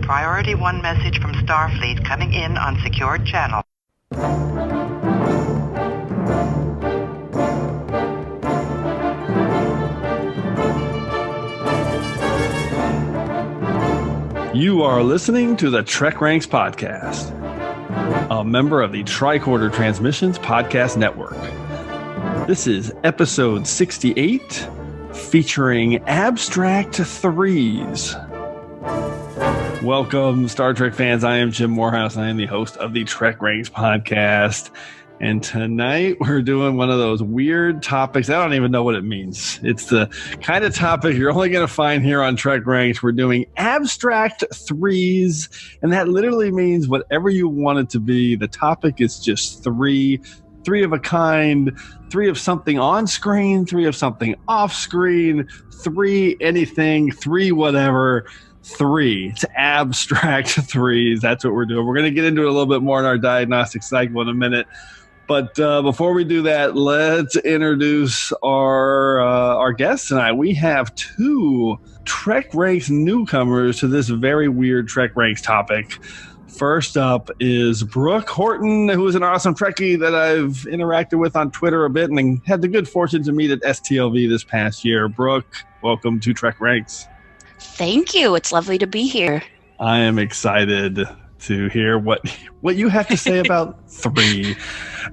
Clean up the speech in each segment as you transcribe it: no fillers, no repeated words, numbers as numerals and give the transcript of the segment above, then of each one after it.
Priority 1 message from Starfleet coming in on secured channel. You are listening to the TrekRanks podcast, a member of the Tricorder Transmissions Podcast Network. This is episode 68, featuring Abstract Threes. Welcome, Star Trek fans. I am Jim Moorhouse. I am the host of the TrekRanks podcast. And tonight we're doing one of those weird topics. I don't even know what it means. It's the kind of topic you're only going to find here on TrekRanks. We're doing Abstract Threes, and that literally means whatever you want it to be. The topic is just three of a kind, three of something on screen, three of something off screen, three anything, three whatever. Three. It's Abstract Threes. That's what we're doing. We're going to get into it a little bit more in our Diagnostic Cycle in a minute. But before we do that, let's introduce our guests tonight. We have two TrekRanks newcomers to this very weird TrekRanks topic. First up is Brooke Horton, who is an awesome Trekkie that I've interacted with on Twitter a bit and had the good fortune to meet at STLV this past year. Brooke, welcome to TrekRanks. Thank you. It's lovely to be here. I am excited to hear what you have to say about three.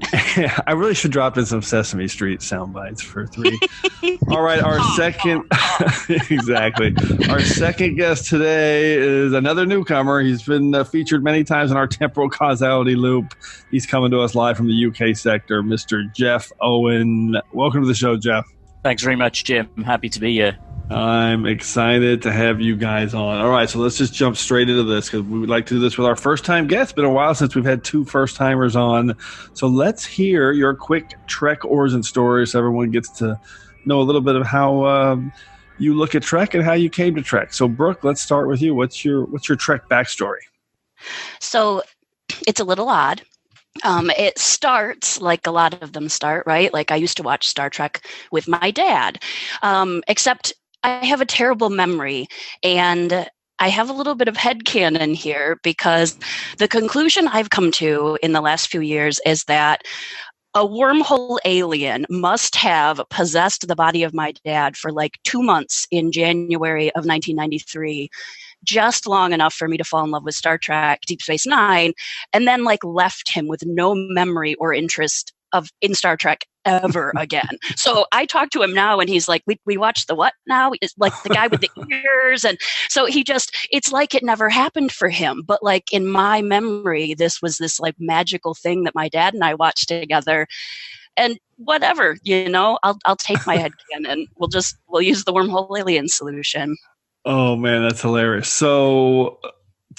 I really should drop in some Sesame Street sound bites for three. All right, our second exactly. Our second guest today is another newcomer. He's been featured many times in our temporal causality loop. He's coming to us live from the UK sector, Mr. Geoff Owen. Welcome to the show, Geoff. Thanks very much, Jim. I'm happy to be here. I'm excited to have you guys on. All right, so let's just jump straight into this because we would like to do this with our first-time guests. It's been a while since we've had two first-timers on. So let's hear your quick Trek origin story so everyone gets to know a little bit of how you look at Trek and how you came to Trek. So, Brooke, let's start with you. What's your Trek backstory? So it's a little odd. It starts like a lot of them start, right? Like I used to watch Star Trek with my dad, except I have a terrible memory, and I have a little bit of headcanon here because the conclusion I've come to in the last few years is that a wormhole alien must have possessed the body of my dad for like 2 months in January of 1993, just long enough for me to fall in love with Star Trek, Deep Space Nine, and then like left him with no memory or interest in Star Trek ever again. So I talk to him now and he's like, we watch the what now? It's like the guy with the ears. And so it's like it never happened for him. But like in my memory, this was this like magical thing that my dad and I watched together. And whatever, I'll take my headcanon. We'll use the wormhole alien solution. Oh man, that's hilarious. So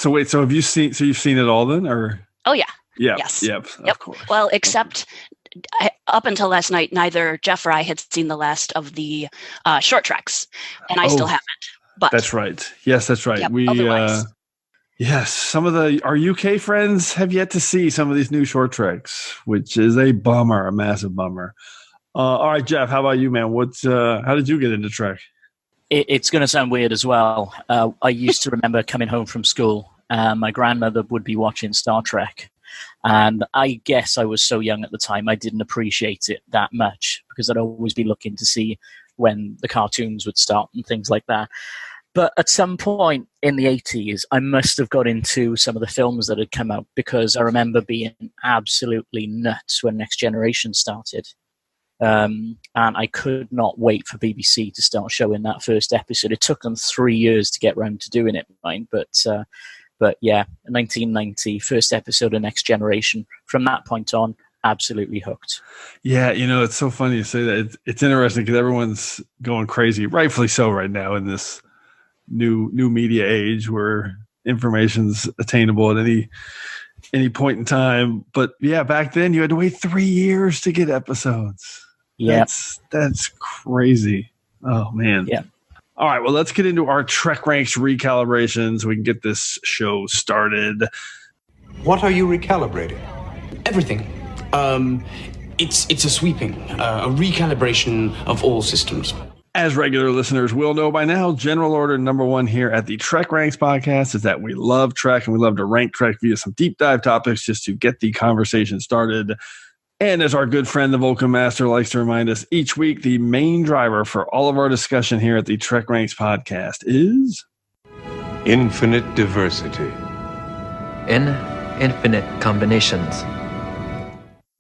wait, so you've seen it all then, or? Oh yeah. Yeah. Yes. Yep. Of course. Well, except up until last night, neither Geoff or I had seen the last of the short treks, and I still haven't. But that's right. Yes, that's right. Yep, yes, some of our UK friends have yet to see some of these new short treks, which is a bummer, a massive bummer. All right, Geoff, how about you, man? How did you get into Trek? It's going to sound weird as well. I used to remember coming home from school. My grandmother would be watching Star Trek. And I guess I was so young at the time, I didn't appreciate it that much because I'd always be looking to see when the cartoons would start and things like that. But at some point in the 80s, I must have got into some of the films that had come out because I remember being absolutely nuts when Next Generation started. And I could not wait for BBC to start showing that first episode. It took them 3 years to get round to doing it, mine, But yeah, 1990, first episode of Next Generation. From that point on, absolutely hooked. Yeah, it's so funny you say that. It's interesting because everyone's going crazy, rightfully so, right now in this new media age where information's attainable at any point in time. But yeah, back then you had to wait 3 years to get episodes. Yeah, that's crazy. Oh man. Yeah. All right, well, let's get into our TrekRanks recalibration so we can get this show started. What are you recalibrating? Everything. It's a sweeping, a recalibration of all systems. As regular listeners will know by now, general order number one here at the TrekRanks podcast is that we love Trek and we love to rank Trek via some deep dive topics just to get the conversation started. And as our good friend, the Vulcan Master, likes to remind us each week, the main driver for all of our discussion here at the TrekRanks podcast is Infinite diversity. In infinite combinations.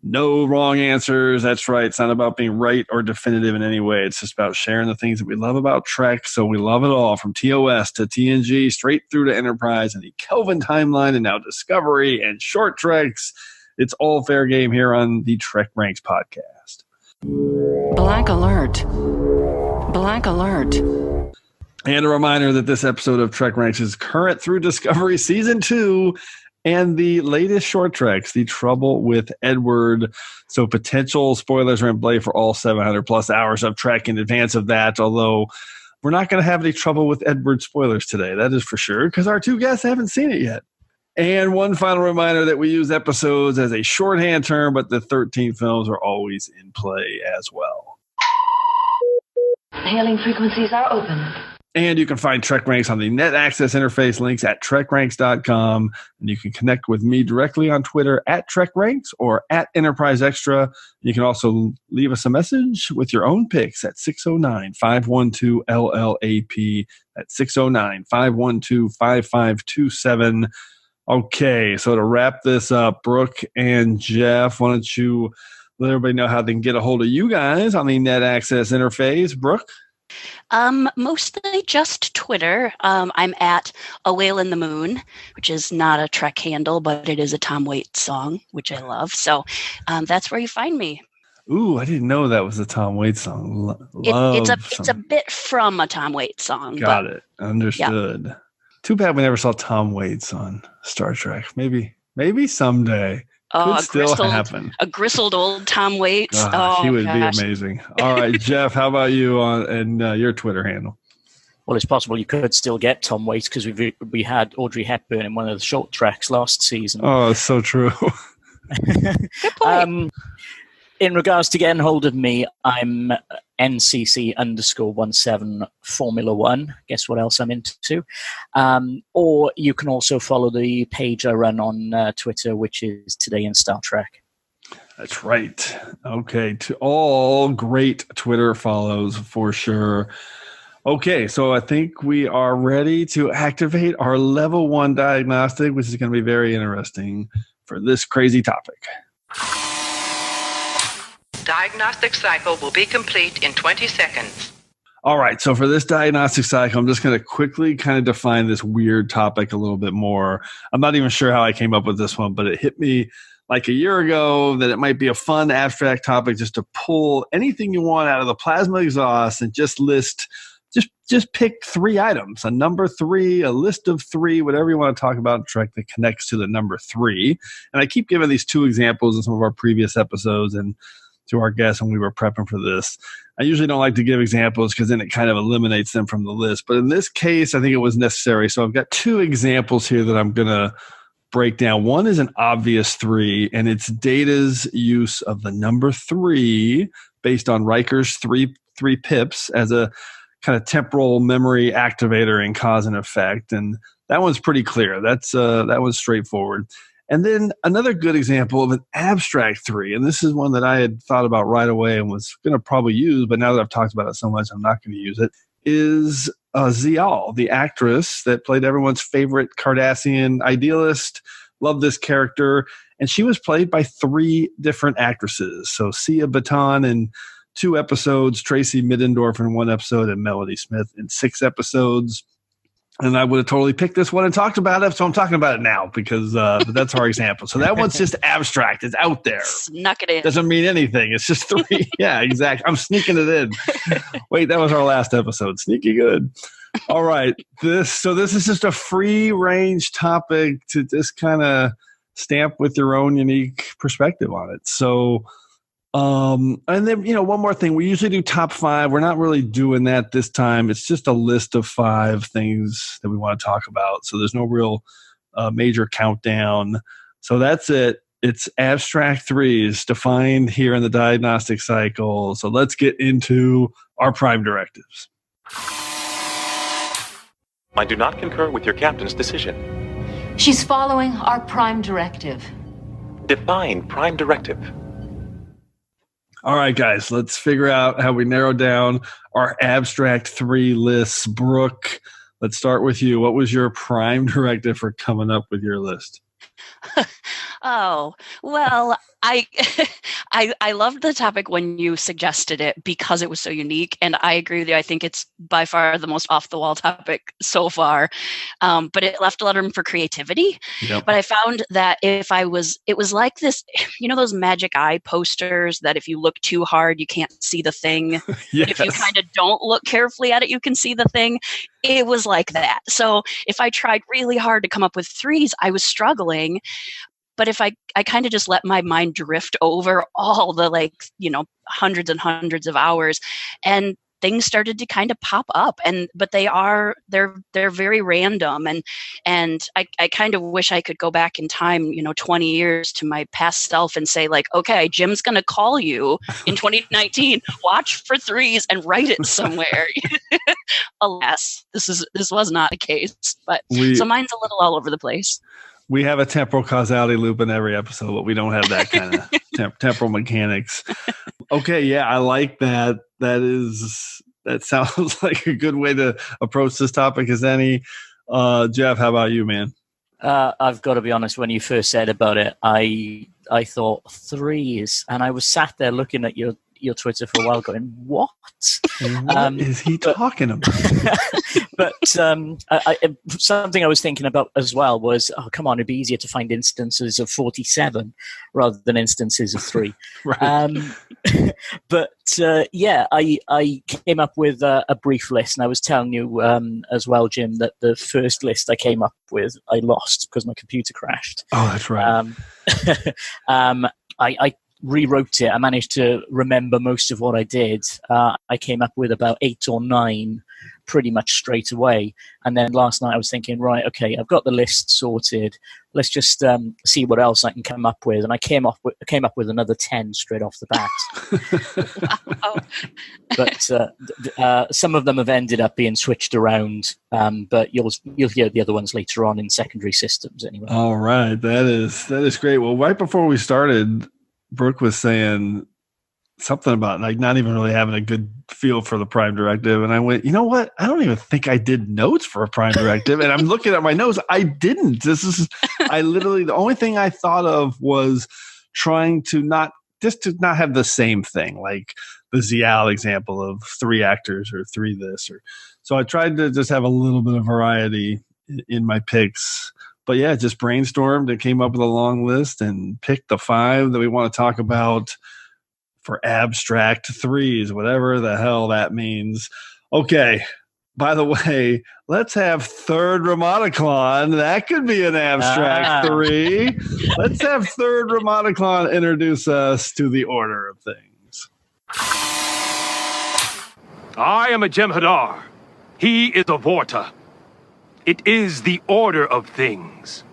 no wrong answers. That's right. It's not about being right or definitive in any way. It's just about sharing the things that we love about Trek. So we love it all, from TOS to TNG, straight through to Enterprise and the Kelvin timeline, and now Discovery and short treks. It's all fair game here on the TrekRanks podcast. Black alert. Black alert. And a reminder that this episode of TrekRanks is current through Discovery Season 2 and the latest short treks, The Trouble with Edward. So potential spoilers are in play for all 700 plus hours of Trek in advance of that, although we're not going to have any Trouble with Edward spoilers today. That is for sure, because our two guests haven't seen it yet. And one final reminder that we use episodes as a shorthand term, but the 13 films are always in play as well. Hailing frequencies are open. And you can find TrekRanks on the net access interface links at TrekRanks.com. And you can connect with me directly on Twitter at TrekRanks or at Enterprise Extra. You can also leave us a message with your own picks at 609-512-LLAP. That's 609-512-5527. Okay, so to wrap this up, Brooke and Geoff, why don't you let everybody know how they can get a hold of you guys on the net access interface? Brooke? Mostly just Twitter. I'm at A Whale in the Moon, which is not a Trek handle, but it is a Tom Waits song, which I love. So that's where you find me. Ooh, I didn't know that was a Tom Waits song. It's a bit from a Tom Waits song. Got it. Understood. Yeah. Too bad we never saw Tom Waits on Star Trek. Maybe someday. Could still happen. A gristled old Tom Waits. He would be amazing. All right, Geoff, how about you and your Twitter handle? Well, it's possible you could still get Tom Waits because we had Audrey Hepburn in one of the short treks last season. Oh, it's so true. Good point. In regards to getting hold of me, I'm NCC_17 Formula One. Guess what else I'm into? Or you can also follow the page I run on Twitter, which is Today in Star Trek. That's right. Okay, to all great Twitter follows for sure. Okay, so I think we are ready to activate our level 1 diagnostic, which is going to be very interesting for this crazy topic. Diagnostic cycle will be complete in 20 seconds. All right, so for this diagnostic cycle, I'm just going to quickly kind of define this weird topic a little bit more. I'm not even sure how I came up with this one, but it hit me like a year ago that it might be a fun abstract topic just to pull anything you want out of the plasma exhaust and just list, just pick 3 items, a number 3, a list of 3, whatever you want to talk about in Trek that connects to the number 3. And I keep giving these 2 examples in some of our previous episodes and to our guests when we were prepping for this. I usually don't like to give examples because then it kind of eliminates them from the list. But in this case, I think it was necessary. So I've got 2 examples here that I'm going to break down. One is an obvious 3, and it's Data's use of the number 3 based on Riker's three pips as a kind of temporal memory activator in cause and effect. And that one's pretty clear. That was straightforward. And then another good example of an abstract 3, and this is one that I had thought about right away and was going to probably use, but now that I've talked about it so much, I'm not going to use it, is Zial, the actress that played everyone's favorite Cardassian idealist. Love this character. And she was played by 3 different actresses. So Sia Baton in 2 episodes, Tracy Middendorf in 1 episode, and Melody Smith in 6 episodes. And I would have totally picked this one and talked about it, so I'm talking about it now because that's our example. So that one's just abstract. It's out there. Snuck it in. Doesn't mean anything. It's just 3. Yeah, exactly. I'm sneaking it in. Wait, that was our last episode. Sneaky good. All right. This is just a free-range topic to just kind of stamp with your own unique perspective on it. So, and then, one more thing. We usually do top 5. We're not really doing that this time. It's just a list of 5 things that we want to talk about. So there's no real major countdown. So that's it. It's abstract 3s defined here in the diagnostic cycle. So let's get into our Prime Directives. I do not concur with your captain's decision. She's following our Prime Directive. Define Prime Directive. All right, guys, let's figure out how we narrow down our abstract 3 lists. Brooke, let's start with you. What was your Prime Directive for coming up with your list? Oh, well, I loved the topic when you suggested it because it was so unique, and I agree with you. I think it's by far the most off-the-wall topic so far, but it left a lot of room for creativity. Yep. But I found that it was like this, those magic eye posters that if you look too hard, you can't see the thing. Yes. If you kind of don't look carefully at it, you can see the thing. It was like that. So if I tried really hard to come up with 3s, I was struggling. But if I kind of just let my mind drift over all the hundreds and hundreds of hours, and things started to kind of pop up, but they're very random, and I kind of wish I could go back in time 20 years to my past self and say, like, okay, Jim's gonna call you in 2019, watch for 3s and write it somewhere. Alas, this was not the case, but so mine's a little all over the place. We have a temporal causality loop in every episode, but we don't have that kind of temporal mechanics. Okay, yeah, I like that. That sounds like a good way to approach this topic as any. Geoff, how about you, man? I've got to be honest, when you first said about it, I thought 3s, and I was sat there looking at your Twitter for a while going, what? What is he talking about? But something I was thinking about as well was, oh, come on, it'd be easier to find instances of 47 rather than instances of 3. Right. But I came up with a brief list, and I was telling you as well, Jim, that the first list I came up with, I lost because my computer crashed. Oh, that's right. I rewrote it. I managed to remember most of what I did. I came up with about 8 or 9 pretty much straight away. And then last night I was thinking, right, okay, I've got the list sorted. Let's just see what else I can come up with. And I came up with another 10 straight off the bat. Wow. But some of them have ended up being switched around. But you'll hear the other ones later on in secondary systems anyway. All right. That is great. Well, right before we started, Brooke was saying something about like not even really having a good feel for the Prime Directive. And I went, you know what? I don't even think I did notes for a Prime Directive. And I'm looking at my notes. I didn't. The only thing I thought of was trying to not have the same thing, like the Zial example of 3 actors or 3 this. So I tried to just have a little bit of variety in my picks. But yeah, just brainstormed and came up with a long list and picked the 5 that we want to talk about for abstract 3s, whatever the hell that means. Okay, by the way, let's have third Ramonaclon. That could be an abstract 3. Let's have third Ramonaclon introduce us to the order of things. I am a Jem'Hadar. He is a Vorta. It is the order of things.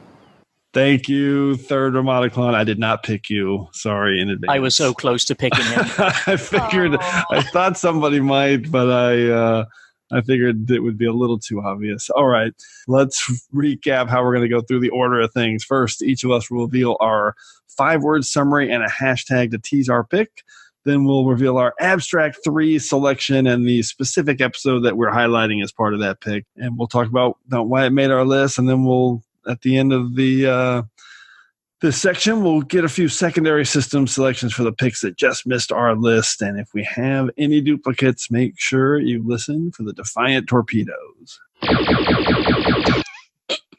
Thank you, third Ramonaclon. I did not pick you. Sorry in advance. I was so close to picking him. I figured. I thought somebody might, but I figured it would be a little too obvious. All right, let's recap how we're going to go through the order of things. First, each of us will reveal our 5-word summary and a hashtag to tease our pick. Then we'll reveal our abstract 3 selection and the specific episode that we're highlighting as part of that pick. And we'll talk about why it made our list. And then we'll, at the end of this section, we'll get a few secondary system selections for the picks that just missed our list. And if we have any duplicates, make sure you listen for the Defiant Torpedoes.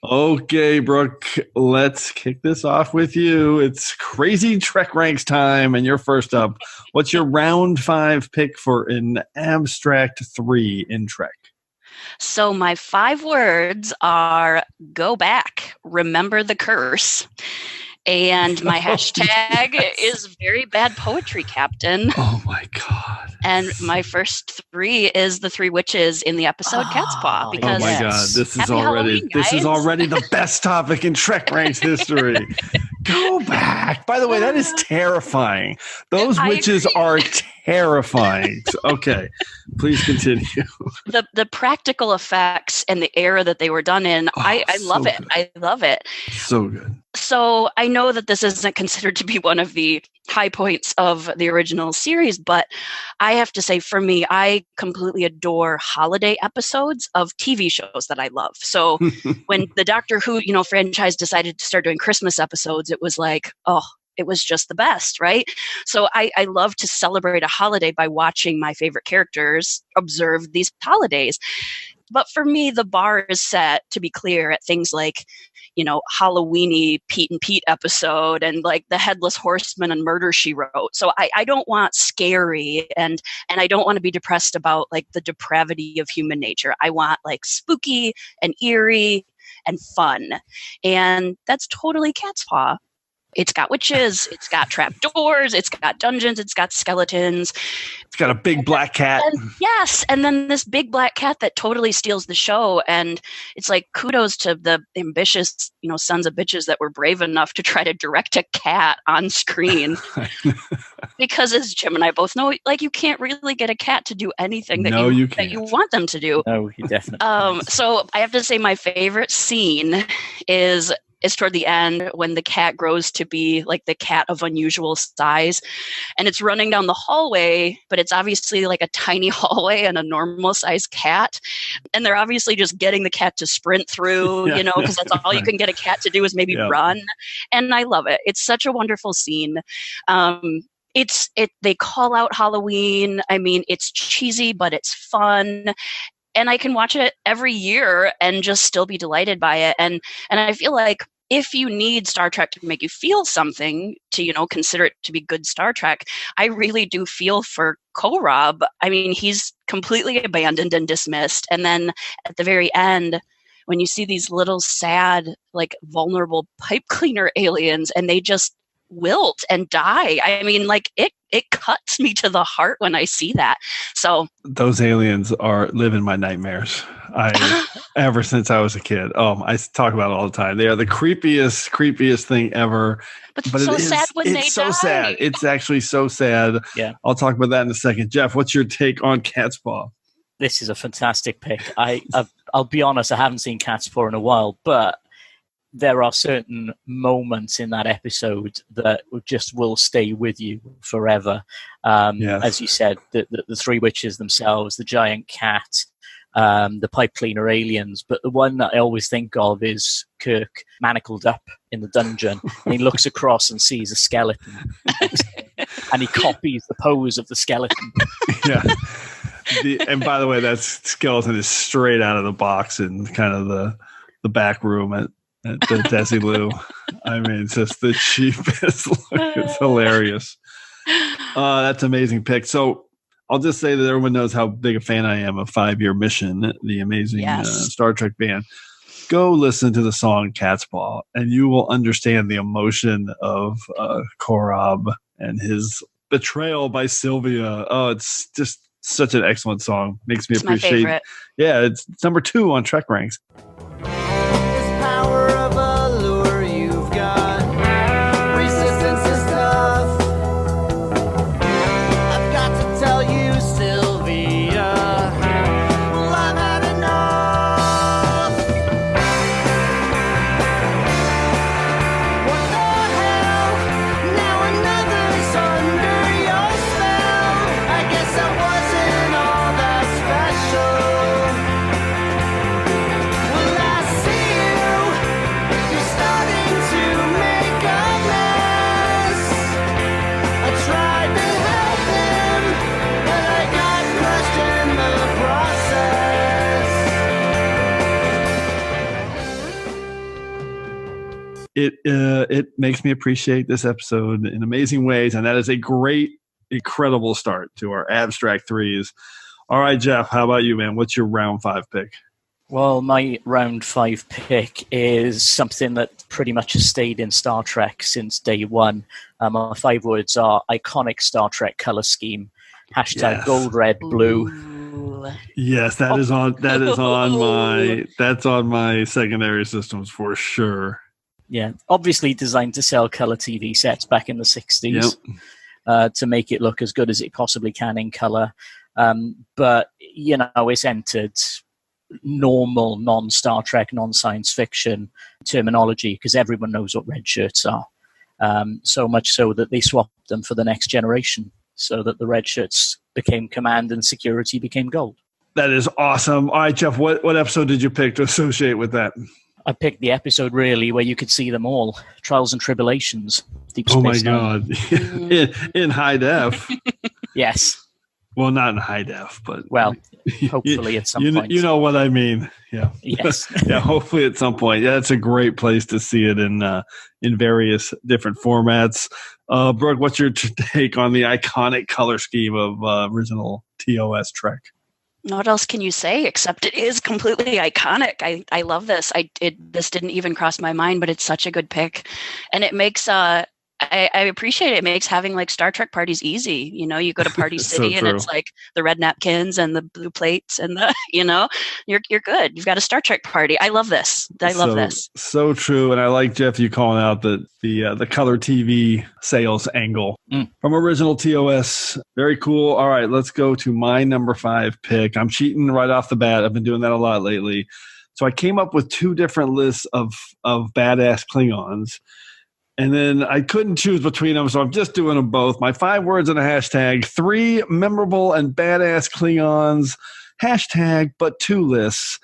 Okay, Brooke, let's kick this off with you. It's crazy TrekRanks time, and you're first up. What's your round 5 pick for an abstract 3 in Trek? So my 5 words are go back, remember the curse. And my hashtag is very bad poetry, Captain. Oh my God. And my first 3 is the 3 witches in the episode Cat's Paw. Because oh my God, this is already the best topic in TrekRanks history. Go back. By the way, that is terrifying. Those witches are terrifying. Okay, please continue. The practical effects and the era that they were done in, I love it. I love it. So good. So I know that this isn't considered to be one of the high points of the original series, but I have to say, for me, I completely adore holiday episodes of TV shows that I love. So when the Doctor Who, franchise decided to start doing Christmas episodes, it was like, it was just the best, right? So I love to celebrate a holiday by watching my favorite characters observe these holidays. But for me, the bar is set, to be clear, at things like, Halloweeny Pete and Pete episode and like the Headless Horseman and Murder, She Wrote. So I don't want scary and I don't want to be depressed about like the depravity of human nature. I want like spooky and eerie and fun. And that's totally Cat's Paw. It's got witches, it's got trapdoors, it's got dungeons, it's got skeletons. It's got a big black cat. Yes, and then this big black cat that totally steals the show. And it's like kudos to the ambitious, sons of bitches that were brave enough to try to direct a cat on screen. Because as Jim and I both know, like you can't really get a cat to do anything that you want them to do. No, you definitely can't. So I have to say my favorite scene is toward the end when the cat grows to be like the cat of unusual size and it's running down the hallway, but it's obviously like a tiny hallway and a normal sized cat. And they're obviously just getting the cat to sprint through, because that's all you can get a cat to do is maybe run. And I love it. It's such a wonderful scene. They call out Halloween. I mean, it's cheesy, but it's fun. And I can watch it every year and just still be delighted by it. And I feel like if you need Star Trek to make you feel something, to, consider it to be good Star Trek, I really do feel for Korob. I mean, he's completely abandoned and dismissed. And then at the very end, when you see these little sad, like vulnerable pipe cleaner aliens and they just wilt and die. I mean, like it cuts me to the heart when I see that. So those aliens live in my nightmares. Ever since I was a kid. I talk about it all the time. They are the creepiest thing ever. But it's so sad when they die. It's so sad. It's actually so sad. Yeah. I'll talk about that in a second. Jeff, what's your take on Cat's Paw? This is a fantastic pick. I'll be honest, I haven't seen Cat's Paw in a while, but there are certain moments in that episode that just will stay with you forever. Yes. As you said, the three witches themselves, the giant cat, the pipe cleaner aliens. But the one that I always think of is Kirk manacled up in the dungeon. And he looks across and sees a skeleton. And he copies the pose of the skeleton. Yeah. And by the way, that skeleton is straight out of the box in kind of the back room at the Desilu. I mean, it's just the cheapest look. It's hilarious. That's an amazing pick. So I'll just say that everyone knows how big a fan I am of 5 Year Mission, the amazing Star Trek band. Go listen to the song Cat's Paw, and you will understand the emotion of Korob and his betrayal by Sylvia. Oh, it's just such an excellent song. Makes me appreciate. My favorite. Yeah, it's number 2 on TrekRanks. It makes me appreciate this episode in amazing ways, and that is a great, incredible start to our Abstract 3s. All right, Jeff, how about you, man? What's your round 5 pick? Well, my round 5 pick is something that pretty much has stayed in Star Trek since day one. My 5 words are iconic Star Trek color scheme. Hashtag gold, red, blue. Yes, that's on my secondary systems for sure. Yeah, obviously designed to sell color TV sets back in the 60s to make it look as good as it possibly can in color. But, it's entered normal non-Star Trek, non-science fiction terminology because everyone knows what red shirts are. So much so that they swapped them for the next generation so that the red shirts became command and security became gold. That is awesome. All right, Geoff, what episode did you pick to associate with that? I picked the episode, really, where you could see them all. Trials and Tribulations. Deep Space Oh, my Nine. God. in high def. Yes. Well, not in high def, but... Well, hopefully at some point. You know what I mean. Yeah. Yes. Yeah, hopefully at some point. Yeah, it's a great place to see it in various different formats. Brooke, what's your take on the iconic color scheme of original TOS Trek? What else can you say except it is completely iconic? I love this. This didn't even cross my mind, but it's such a good pick, and it makes I appreciate it. It makes having like Star Trek parties easy. You go to Party City and it's like the red napkins and the blue plates and the you're good. You've got a Star Trek party. I love this. I love this. So true. And I like, Geoff, you calling out the color TV sales angle from original TOS. Very cool. All right, let's go to my number 5 pick. I'm cheating right off the bat. I've been doing that a lot lately. So I came up with 2 different lists of badass Klingons. And then I couldn't choose between them, so I'm just doing them both. My 5 words in a hashtag: 3 memorable and badass Klingons. Hashtag, but 2 lists.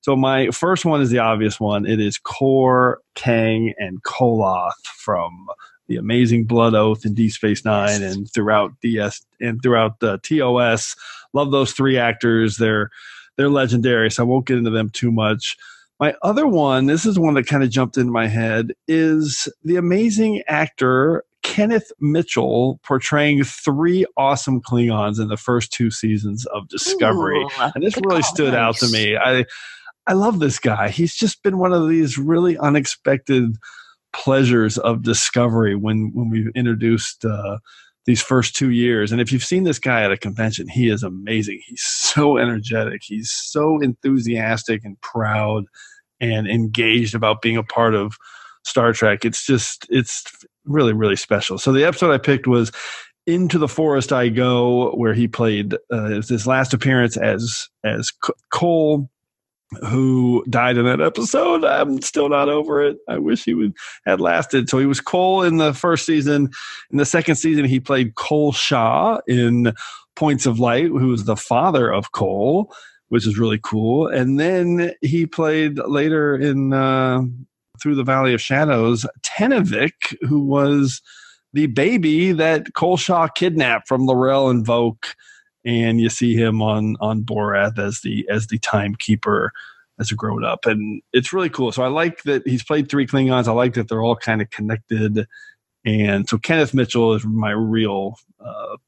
So my first one is the obvious one. It is Kor, Kang, and Koloth from the amazing Blood Oath in Deep Space Nine and throughout DS and throughout the TOS. Love those 3 actors. They're legendary, so I won't get into them too much. My other one, this is one that kind of jumped into my head, is the amazing actor Kenneth Mitchell portraying 3 awesome Klingons in the first 2 seasons of Discovery. Ooh, and this really stood out to me. I love this guy. He's just been one of these really unexpected pleasures of Discovery when we've introduced these first 2 years. And if you've seen this guy at a convention, he is amazing. He's so energetic. He's so enthusiastic and proud and engaged about being a part of Star Trek. It's really, really special. So the episode I picked was Into the Forest I Go, where he played his last appearance as Cole, who died in that episode. I'm still not over it. I wish he had lasted. So he was Cole in the first season. In the second season, he played Cole Shaw in Points of Light, who was the father of Cole, which is really cool. And then he played later in Through the Valley of Shadows, Tenavik, who was the baby that Cole Shaw kidnapped from L'Rell and Voq. And you see him on Borath as the timekeeper as a grown up, and it's really cool. So I like that he's played 3 Klingons. I like that they're all kind of connected, and so Kenneth Mitchell is my real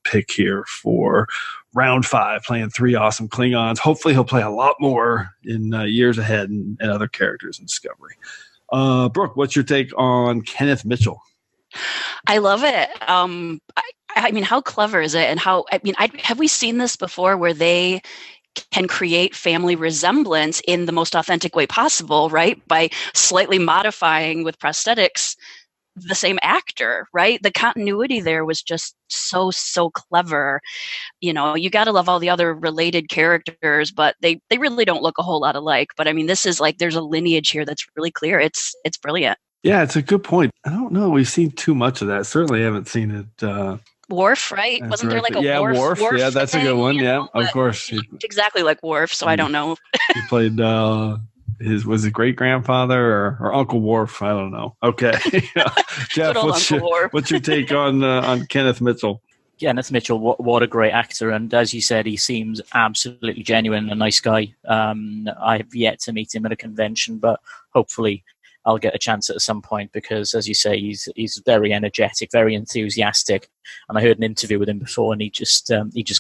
pick here for round 5, playing 3 awesome Klingons. Hopefully, he'll play a lot more in years ahead and other characters in Discovery. Brooke, what's your take on Kenneth Mitchell? I love it. I mean, how clever is it? And have we seen this before where they can create family resemblance in the most authentic way possible, right? By slightly modifying with prosthetics the same actor, right? The continuity there was just so clever. You got to love all the other related characters, but they really don't look a whole lot alike. But I mean, this is like, there's a lineage here that's really clear. It's brilliant. Yeah, it's a good point. I don't know. We've seen too much of that. Certainly haven't seen it. Worf, right? Wasn't there like a Worf? Yeah, that's a good one. Yeah, of course. He looked exactly like Worf, so I don't know. He played was it great grandfather or Uncle Worf? I don't know. Okay, Geoff, what's your take on Kenneth Mitchell? Kenneth Mitchell, what a great actor, and as you said, he seems absolutely genuine, a nice guy. I have yet to meet him at a convention, but hopefully I'll get a chance at some point because, as you say, he's very energetic, very enthusiastic. And I heard an interview with him before, and he just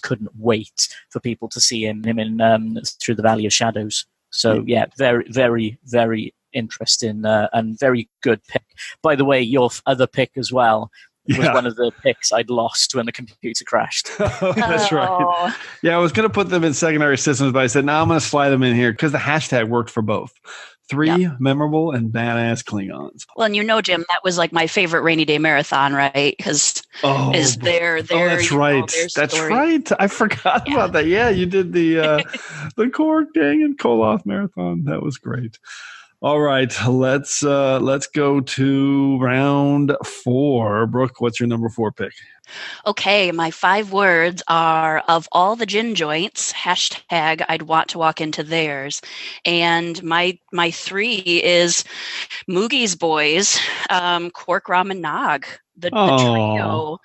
couldn't wait for people to see him in Through the Valley of Shadows. So yeah, very, very, very interesting and very good pick. By the way, your other pick as well was one of the picks I'd lost when the computer crashed. That's right. Yeah, I was going to put them in secondary systems, but I said, no, I'm going to slide them in here because the hashtag worked for both. Three memorable and badass Klingons. Well, and Jim, that was like my favorite rainy day marathon, right? Because that's right. That's right. I forgot about that. Yeah, you did the Korg Gang and Koloth marathon. That was great. All right, let's go to round 4. Brooke, what's your number 4 pick? Okay, my 5 words are, of all the gin joints, hashtag I'd want to walk into theirs. And my 3 is Moogie's boys, Quark, Rom, and Nog, the trio.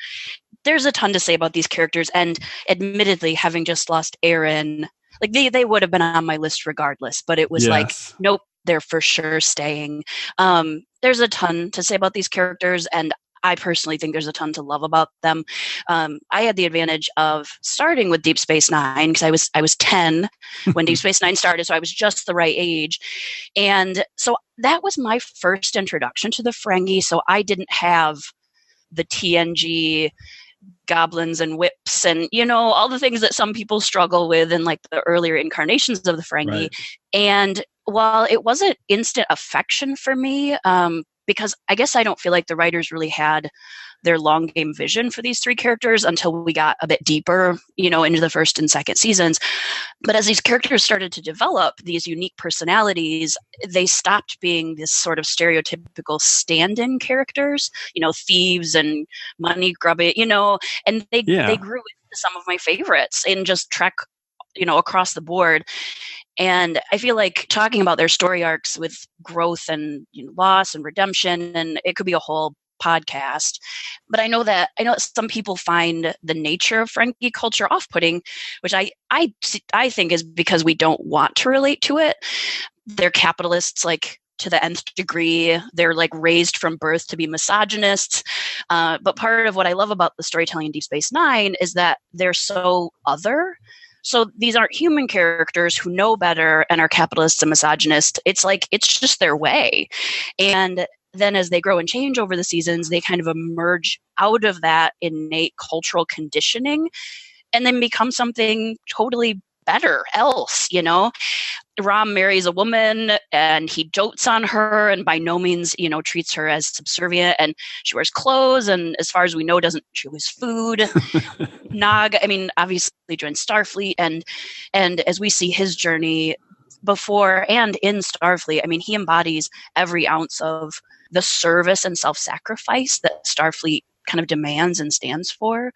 There's a ton to say about these characters, and admittedly, having just lost Aaron, like they would have been on my list regardless, but it was like, nope, they're for sure staying. There's a ton to say about these characters, and I personally think there's a ton to love about them. I had the advantage of starting with Deep Space Nine because I was 10 when Deep Space Nine started, so I was just the right age. And so that was my first introduction to the Ferengi, so I didn't have the TNG goblins and whips and, all the things that some people struggle with in like the earlier incarnations of the Ferengi. Right. And while it wasn't instant affection for me, because I guess I don't feel like the writers really had their long game vision for these 3 characters until we got a bit deeper, into the first and second seasons. But as these characters started to develop these unique personalities, they stopped being this sort of stereotypical stand-in characters, thieves and money grubbing, and they grew into some of my favorites in just Trek, across the board. And I feel like talking about their story arcs with growth and loss and redemption, and it could be a whole podcast. But I know that some people find the nature of Ferengi culture off-putting, which I think is because we don't want to relate to it. They're capitalists, like, to the nth degree. They're like raised from birth to be misogynists. But part of what I love about the storytelling in Deep Space Nine is that they're so other. So these aren't human characters who know better and are capitalists and misogynists. It's like, it's just their way. And then as they grow and change over the seasons, they kind of emerge out of that innate cultural conditioning and then become something totally better else, Rom marries a woman and he dotes on her and by no means, treats her as subservient, and she wears clothes and as far as we know doesn't choose food. Nog, obviously joins Starfleet and as we see his journey before and in Starfleet, he embodies every ounce of the service and self-sacrifice that Starfleet kind of demands and stands for.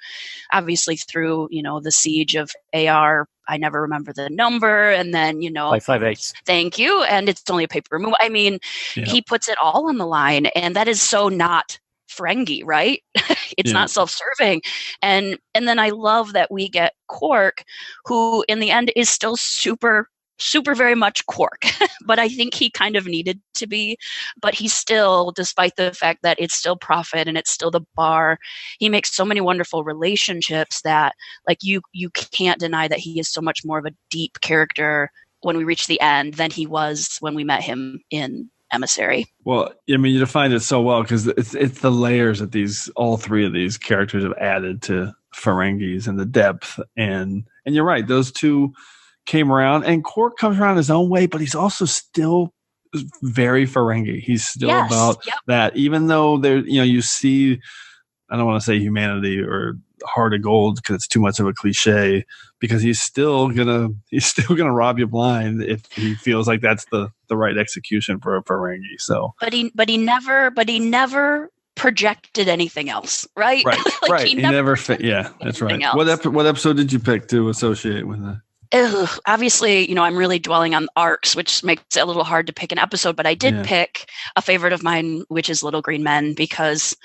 Obviously through, the siege of AR, I never remember the number, and then, 558. Thank you. And it's only a paper removal. He puts it all on the line, and that is so not Ferengi, right? It's not self-serving. And then I love that we get Quark, who in the end is still super very much Quark, but I think he kind of needed to be, but he's still, despite the fact that it's still Prophet and it's still the bar, he makes so many wonderful relationships that like you can't deny that he is so much more of a deep character when we reach the end than he was when we met him in Emissary. Well, you defined it so well because it's the layers that all 3 of these characters have added to Ferengis and the depth, and you're right, those 2 came around, and Quark comes around his own way, but he's also still very Ferengi. He's still about that, even though there, you see, I don't want to say humanity or heart of gold because it's too much of a cliche, because he's still gonna rob you blind if he feels like that's the right execution for a Ferengi. So, but he never projected anything else, right? Right, right. He never fit. Yeah, that's right. What episode did you pick to associate with that? Obviously, I'm really dwelling on arcs, which makes it a little hard to pick an episode, but I did pick a favorite of mine, which is Little Green Men, because,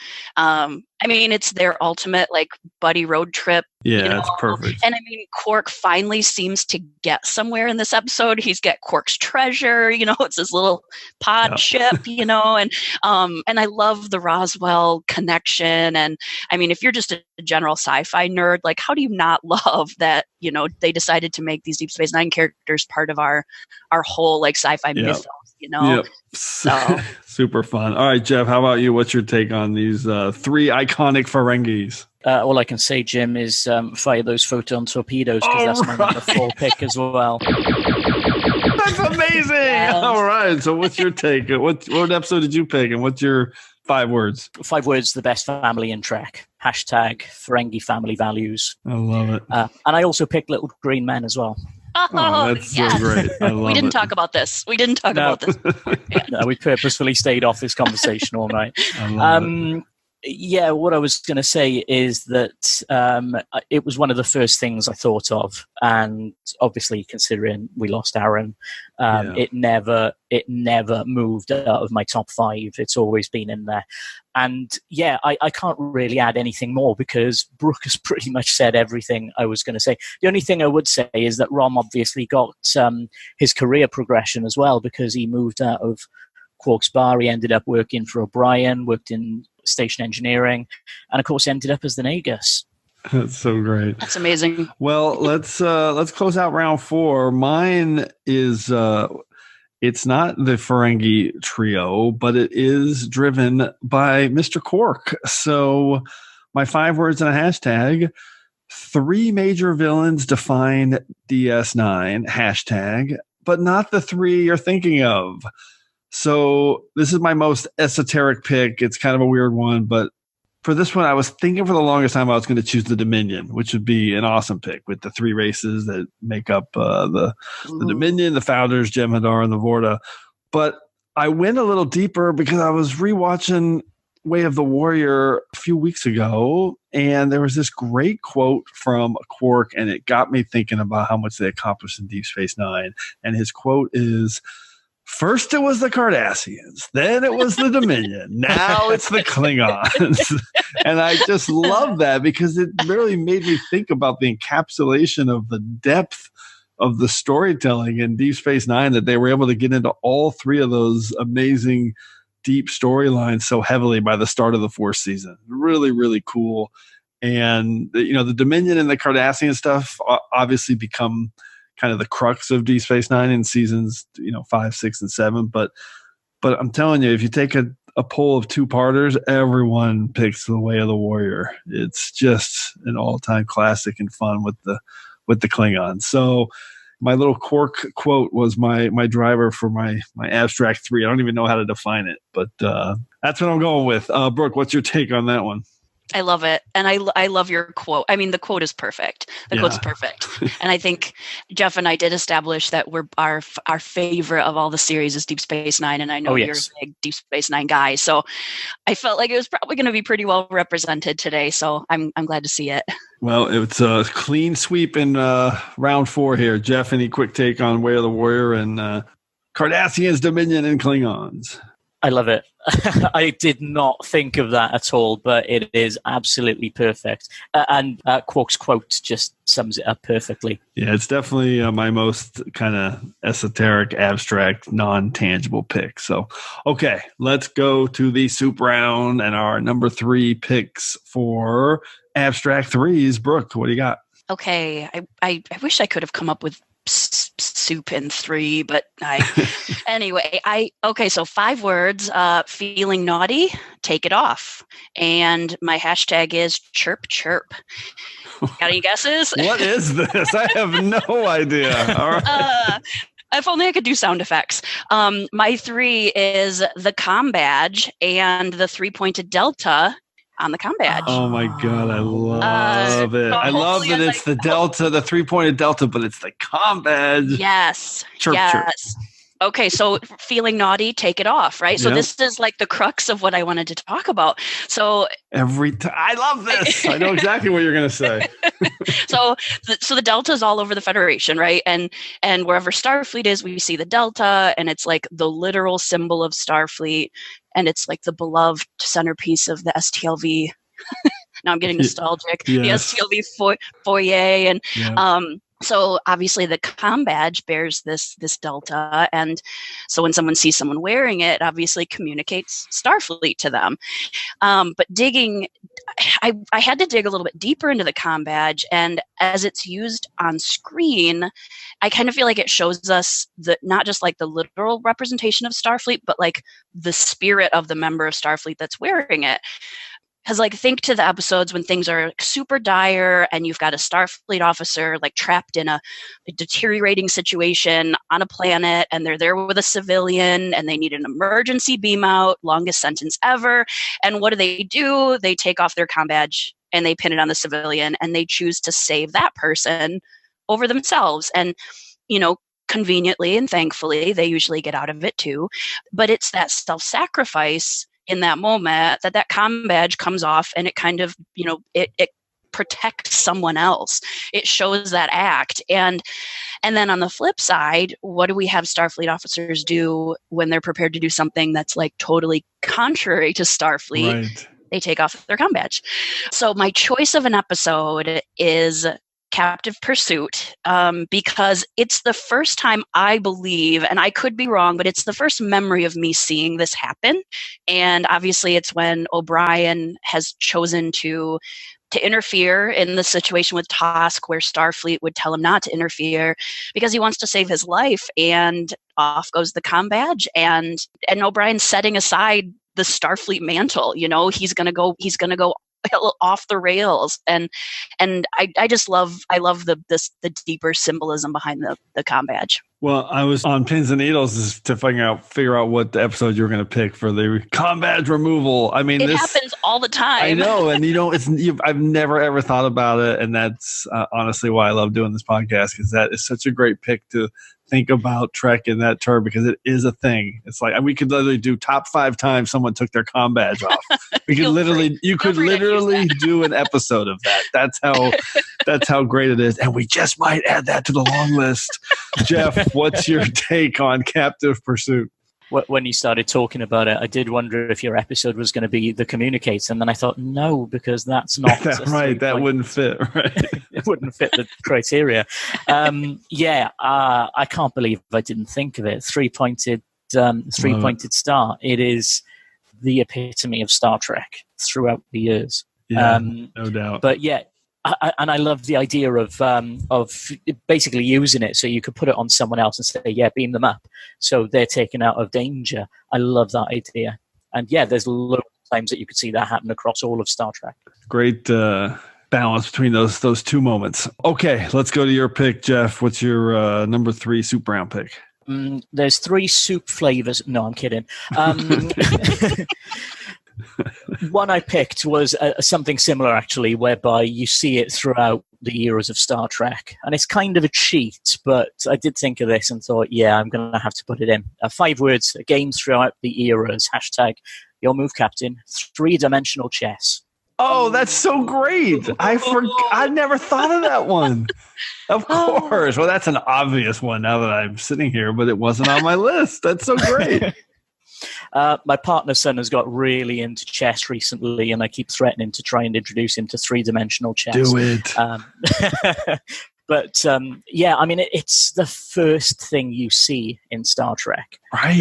it's their ultimate, like, buddy road trip. Yeah, that's perfect. And Quark finally seems to get somewhere in this episode. He's got Quark's treasure, it's his little pod ship, and I love the Roswell connection. And if you're just a general sci-fi nerd, like, how do you not love that, they decided to make these Deep Space Nine characters part of our whole, like, sci-fi mythos, Yep. So. Super fun. All right, Geoff, how about you? What's your take on these 3 iconic Ferengis? All I can say, Jim, is fire those photon torpedoes, because that's my number 4 pick as well. That's amazing. Yes. All right. So what's your take? What episode did you pick, and what's your 5 words? 5 words, the best family in Trek. Hashtag Ferengi family values. I love it. And I also picked Little Green Men as well. Oh, that's so great. I love we didn't it. talk about this. We didn't talk about this. Yeah. No, we purposefully stayed off this conversation all night. Yeah, what I was going to say is that it was one of the first things I thought of, and obviously considering we lost Aaron, it never moved out of my top 5. It's always been in there. And yeah, I can't really add anything more because Brooke has pretty much said everything I was going to say. The only thing I would say is that Rom obviously got his career progression as well, because he moved out of Quark's Bar. He ended up working for O'Brien, worked in station engineering, and of course ended up as the Nagus. That's so great. That's amazing. Well, let's close out round 4. Mine is it's not the Ferengi trio, but it is driven by Mr. Quark. So my 5 words and a hashtag: 3 major villains define DS9 hashtag, but not the 3 you're thinking of. So this is my most esoteric pick. It's kind of a weird one, but for this one, I was thinking for the longest time I was going to choose the Dominion, which would be an awesome pick with the 3 races that make up the Dominion, the Founders, Jem'Hadar, and the Vorta. But I went a little deeper because I was rewatching Way of the Warrior a few weeks ago, and there was this great quote from Quark, and it got me thinking about how much they accomplished in Deep Space Nine. And his quote is, "First it was the Cardassians, then it was the Dominion, now it's the Klingons." And I just love that because it really made me think about the encapsulation of the depth of the storytelling in Deep Space Nine, that they were able to get into all 3 of those amazing deep storylines so heavily by the start of the 4th season. Really, really cool. And, the Dominion and the Cardassian stuff obviously become kind of the crux of Deep Space Nine in seasons, 5, 6, and 7. But I'm telling you, if you take a poll of 2-parters, everyone picks The Way of the Warrior. It's just an all-time classic and fun with the Klingons. So my little Quark quote was my driver for my abstract 3. I don't even know how to define it, but that's what I'm going with. Brooke, what's your take on that one? I love it. And I love your quote. I mean, the quote is perfect. Quote's perfect. And I think Geoff and I did establish that our favorite of all the series is Deep Space Nine. And I know you're a big Deep Space Nine guy. So I felt like it was probably going to be pretty well represented today. So I'm glad to see it. Well, it's a clean sweep in round 4 here. Geoff, any quick take on Way of the Warrior and Cardassians, Dominion, and Klingons? I love it. I did not think of that at all, but it is absolutely perfect. And Quark's quote just sums it up perfectly. Yeah, it's definitely my most kind of esoteric, abstract, non-tangible pick. So, okay, let's go to the soup round and our number 3 picks for abstract 3s. Brooke, what do you got? Okay, I wish I could have come up with soup in 3, but so 5 words. Feeling naughty, take it off. And my hashtag is chirp chirp. Got any guesses? What is this? I have no idea. All right. If only I could do sound effects. My 3 is the comm badge and the 3-pointed delta on the comm badge. Oh my God, I love it. I love that it's the delta, the 3-pointed delta, but it's the comm badge. Yes. Chirp, chirp. Okay, so feeling naughty, take it off, right? So this is like the crux of what I wanted to talk about. So every time, I love this. I know exactly what you're going to say. So the delta is all over the Federation, right? And wherever Starfleet is, we see the delta, and it's like the literal symbol of Starfleet, and it's like the beloved centerpiece of the STLV. Now I'm getting nostalgic. Yes. The STLV foyer, and so obviously the comm badge bears this delta, and so when someone sees someone wearing it, obviously communicates Starfleet to them. But I had to dig a little bit deeper into the comm badge, and as it's used on screen, I kind of feel like it shows us not just like the literal representation of Starfleet, but like the spirit of the member of Starfleet that's wearing it. Because, like, think to the episodes when things are super dire and you've got a Starfleet officer, like, trapped in a deteriorating situation on a planet, and they're there with a civilian, and they need an emergency beam out, longest sentence ever. And what do? They take off their comm badge, and they pin it on the civilian, and they choose to save that person over themselves. And, conveniently and thankfully, they usually get out of it too. But it's that self-sacrifice in that moment that comm badge comes off, and it kind of, it protects someone else. It shows that act. And then on the flip side, what do we have Starfleet officers do when they're prepared to do something that's like totally contrary to Starfleet? Right. They take off their comm badge. So my choice of an episode is Captive Pursuit, because it's the first time, I believe, and I could be wrong, but it's the first memory of me seeing this happen. And obviously it's when O'Brien has chosen to interfere in the situation with Tosk, where Starfleet would tell him not to interfere because he wants to save his life, and off goes the comm badge, and O'Brien's setting aside the Starfleet mantle. He's gonna go off the rails, and I just love the deeper symbolism behind the comm badge. Well, I was on pins and needles to figure out what the episode you were going to pick for the comm badge removal. I mean, it happens all the time. I know, and I've never ever thought about it, and that's honestly why I love doing this podcast, because that is such a great pick to think about Trek in that term, because it is a thing. It's like we could literally do top 5 times someone took their comm badge off. We could you could literally do an episode of that. That's how great it is, and we just might add that to the long list. Geoff, what's your take on Captive Pursuit? When you started talking about it, I did wonder if your episode was going to be The Communicator, and then I thought, no, because that's not right. That wouldn't fit, right? It wouldn't fit the criteria. I can't believe I didn't think of it. Three-pointed star. It is the epitome of Star Trek throughout the years. Yeah, no doubt. But yeah. And I love the idea of basically using it so you could put it on someone else and say, yeah, beam them up, so they're taken out of danger. I love that idea. And yeah, there's loads of times that you could see that happen across all of Star Trek. Great balance between those two moments. Okay, let's go to your pick, Geoff. What's your number 3 soup brown pick? There's 3 soup flavors. No, I'm kidding. One I picked was something similar, actually, whereby you see it throughout the eras of Star Trek. And it's kind of a cheat, but I did think of this and thought, yeah, I'm going to have to put it in. 5 words, games throughout the eras. Hashtag your move, Captain. 3-dimensional chess. Oh, that's so great. I never thought of that one. Of course. Well, that's an obvious one now that I'm sitting here, but it wasn't on my list. That's so great. My partner's son has got really into chess recently, and I keep threatening to try and introduce him to 3-dimensional chess. Do it. But yeah, I mean, it's the first thing you see in Star Trek. Right.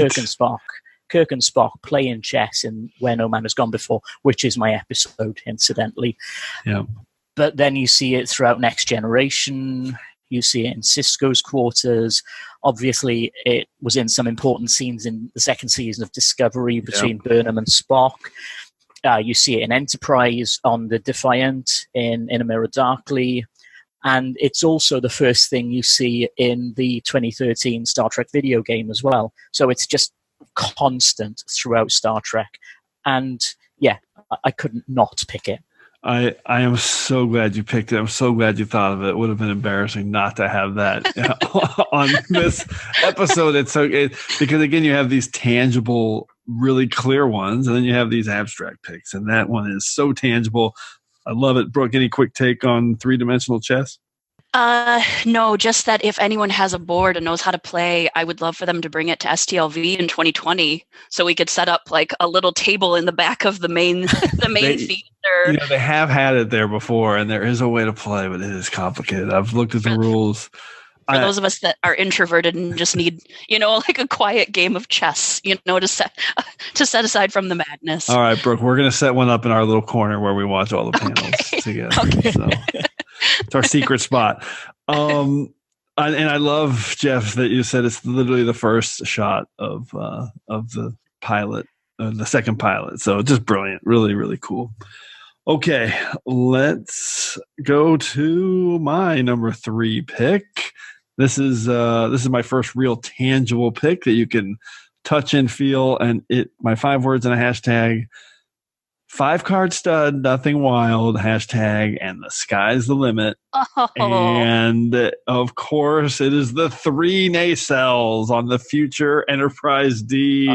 Kirk and Spock playing chess in Where No Man Has Gone Before, which is my episode, incidentally. Yeah. But then you see it throughout Next Generation. You see it in Sisko's quarters. Obviously, it was in some important scenes in the second season of Discovery between Burnham and Spock. You see it in Enterprise on the Defiant, in A Mirror Darkly. And it's also the first thing you see in the 2013 Star Trek video game as well. So it's just constant throughout Star Trek. And yeah, I couldn't not pick it. I am so glad you picked it. I'm so glad you thought of it. It would have been embarrassing not to have that on this episode. Because again, you have these tangible, really clear ones, and then you have these abstract picks, and that one is so tangible. I love it. Brooke, any quick take on 3-dimensional chess? No, just that if anyone has a board and knows how to play, I would love for them to bring it to STLV in 2020, so we could set up like a little table in the back of the main theater. They have had it there before, and there is a way to play, but it is complicated. I've looked at the rules. For those of us that are introverted and just need, like a quiet game of chess, to set aside from the madness. All right, Brooke, we're going to set one up in our little corner where we watch all the panels together. Okay. So. It's our secret spot. And I love, Geoff, that you said it's literally the first shot of the pilot the second pilot. So just brilliant, really, really cool. Okay, let's go to my number 3 pick. This is my first real tangible pick that you can touch and feel, and my 5 words in a hashtag: 5-card stud, nothing wild, hashtag, and the sky's the limit. Oh. And of course, it is the 3 nacelles on the future Enterprise D,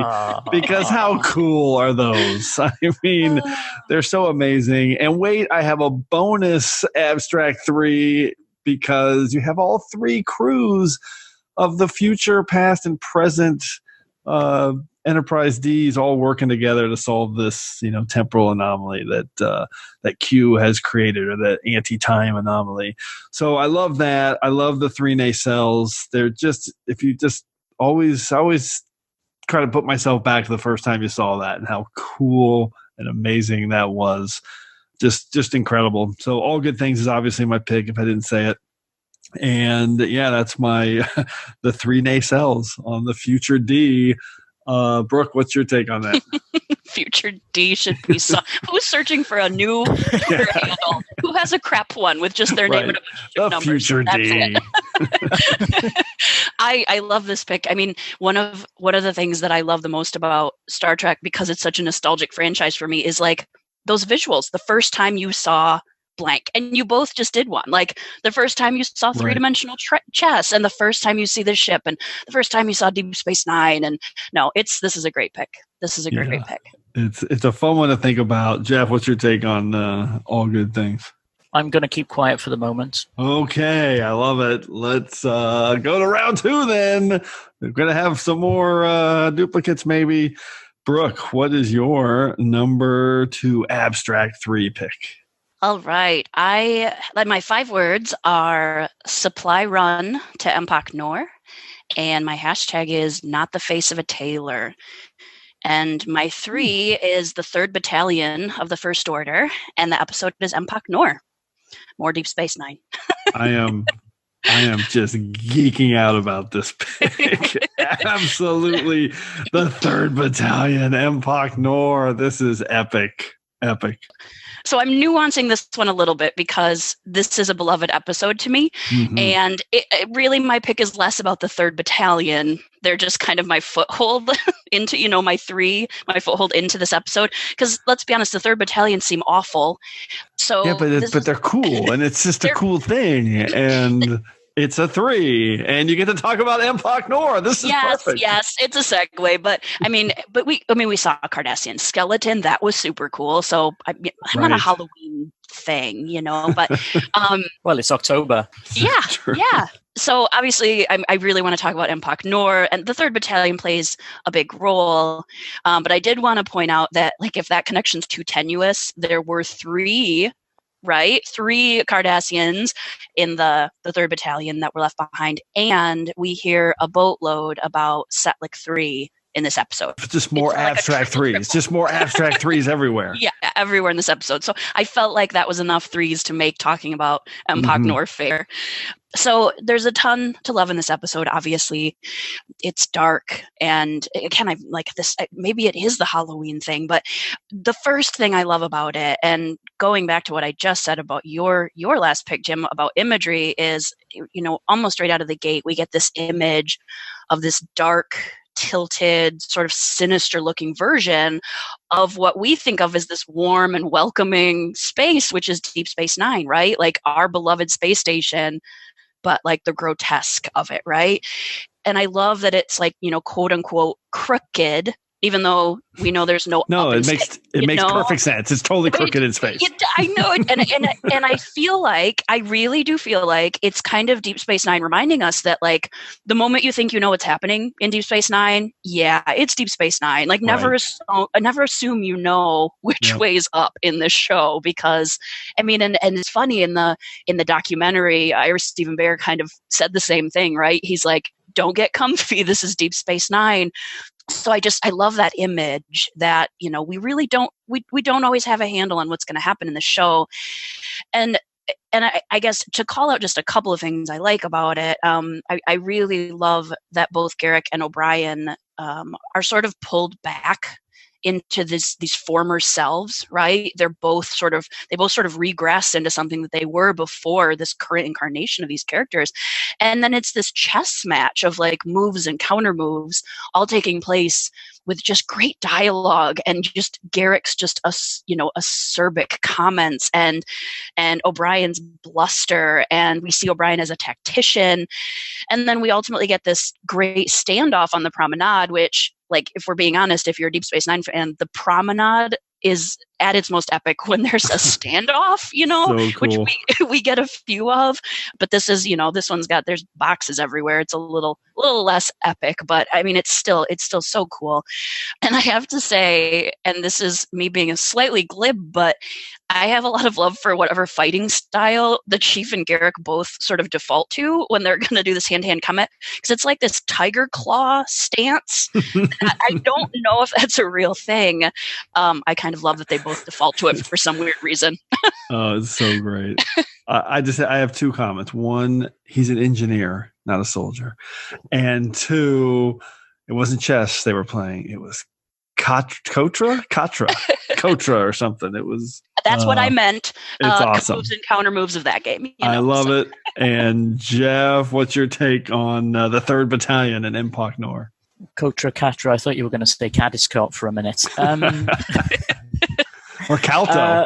because how cool are those? I mean, they're so amazing. And wait, I have a bonus abstract 3, because you have all 3 crews of the future, past, and present Enterprise D's all working together to solve this, temporal anomaly that Q has created, or that anti-time anomaly. So I love that. I love the 3 nacelles. They're just, if you just always try to put myself back to the first time you saw that and how cool and amazing that was. Just incredible. So All Good Things is obviously my pick, if I didn't say it. And yeah, that's my the 3 nacelles on the future D. Brooke, what's your take on that? Future D should be who's searching for a new Twitter handle? Who has a crap one with just their name and a bunch of numbers? Future D. I love this pick. I mean, one of the things that I love the most about Star Trek, because it's such a nostalgic franchise for me, is like those visuals. The first time you saw blank, and you both just did one, like the first time you saw 3-dimensional chess, and the first time you see the ship, and the first time you saw Deep Space Nine. And no, this is a great pick. This is a great pick. It's a fun one to think about. Geoff, what's your take on All Good Things? I'm going to keep quiet for the moment. Okay, I love it. Let's go to round 2 then. We're going to have some more duplicates maybe. Brooke, what is your number 2 abstract 3 pick? All right. My 5 words are supply run to Empok Nor, and my hashtag is not the face of a tailor. And my 3 is the 3rd Battalion of the First Order, and the episode is Empok Nor. More Deep Space Nine. I am just geeking out about this pick. Absolutely. The 3rd Battalion, Empok Nor. This is epic. So I'm nuancing this one a little bit, because this is a beloved episode to me. Mm-hmm. And it really, my pick is less about the 3rd Battalion. They're just kind of my foothold into, my foothold into this episode. Because let's be honest, the 3rd Battalion seem awful. So yeah, but they're cool, and it's just a cool thing. And it's a 3, and you get to talk about Empok Nor. This is perfect. Yes, it's a segue, but we saw a Cardassian skeleton. That was super cool. So I'm on a Halloween thing, but well, it's October. Yeah. So obviously, I really want to talk about Empok Nor, and the 3rd Battalion plays a big role. But I did want to point out that, like, if that connection's too tenuous, there were 3 Cardassians in the 3rd Battalion that were left behind, and we hear a boatload about Setlik 3 in this episode. It's just more abstract 3s. Just more abstract 3s everywhere. Yeah, everywhere in this episode. So I felt like that was enough 3s to make talking about Empok Nor fair. So there's a ton to love in this episode. Obviously, it's dark, and again, I like this. Maybe it is the Halloween thing, but the first thing I love about it, and going back to what I just said about your last pick, Jim, about imagery, is almost right out of the gate, we get this image of this dark, tilted, sort of sinister-looking version of what we think of as this warm and welcoming space, which is Deep Space Nine, right? Like our beloved space station, but like the grotesque of it, right? And I love that it's like, quote unquote crooked, even though we know there's no. No, it makes perfect sense. It's totally crooked in space. I know it, and I really do feel like it's kind of Deep Space Nine reminding us that, like, the moment you think you know what's happening in Deep Space Nine, it's Deep Space Nine. Like, never assume you know which way's up in this show, because and it's funny in the documentary, Ira Stephen Bear kind of said the same thing, right? He's like, don't get comfy. This is Deep Space Nine. So I love that image that, we really don't always have a handle on what's going to happen in the show. And I guess to call out just a couple of things I like about it, I really love that both Garrick and O'Brien are sort of pulled back into these former selves, right? They both sort of regress into something that they were before this current incarnation of these characters. And then it's this chess match of like moves and counter moves all taking place with just great dialogue and just Garrick's just acerbic comments and O'Brien's bluster, and we see O'Brien as a tactician, and then we ultimately get this great standoff on the promenade, which, like, if we're being honest, if you're a Deep Space Nine fan, the promenade is at its most epic when there's a standoff, So cool. which we get a few of. But this is, this one's got, there's boxes everywhere. It's a little less epic, but I mean, it's still so cool. And I have to say, and this is me being a slightly glib, but I have a lot of love for whatever fighting style the Chief and Garrick both sort of default to when they're going to do this hand-to-hand combat, because it's like this tiger claw stance. I don't know if that's a real thing. I kind of love that they both default to it for some weird reason. Oh, it's so great. I have two comments. One, he's an engineer, not a soldier. And two, it wasn't chess they were playing. It was Kotra or something. It was. That's what I meant. It's awesome. Moves and counter moves of that game. I love it. And Geoff, what's your take on the 3rd Battalion in Empok Nor? Kotra. I thought you were going to say Caddiscot for a minute. Or Calto.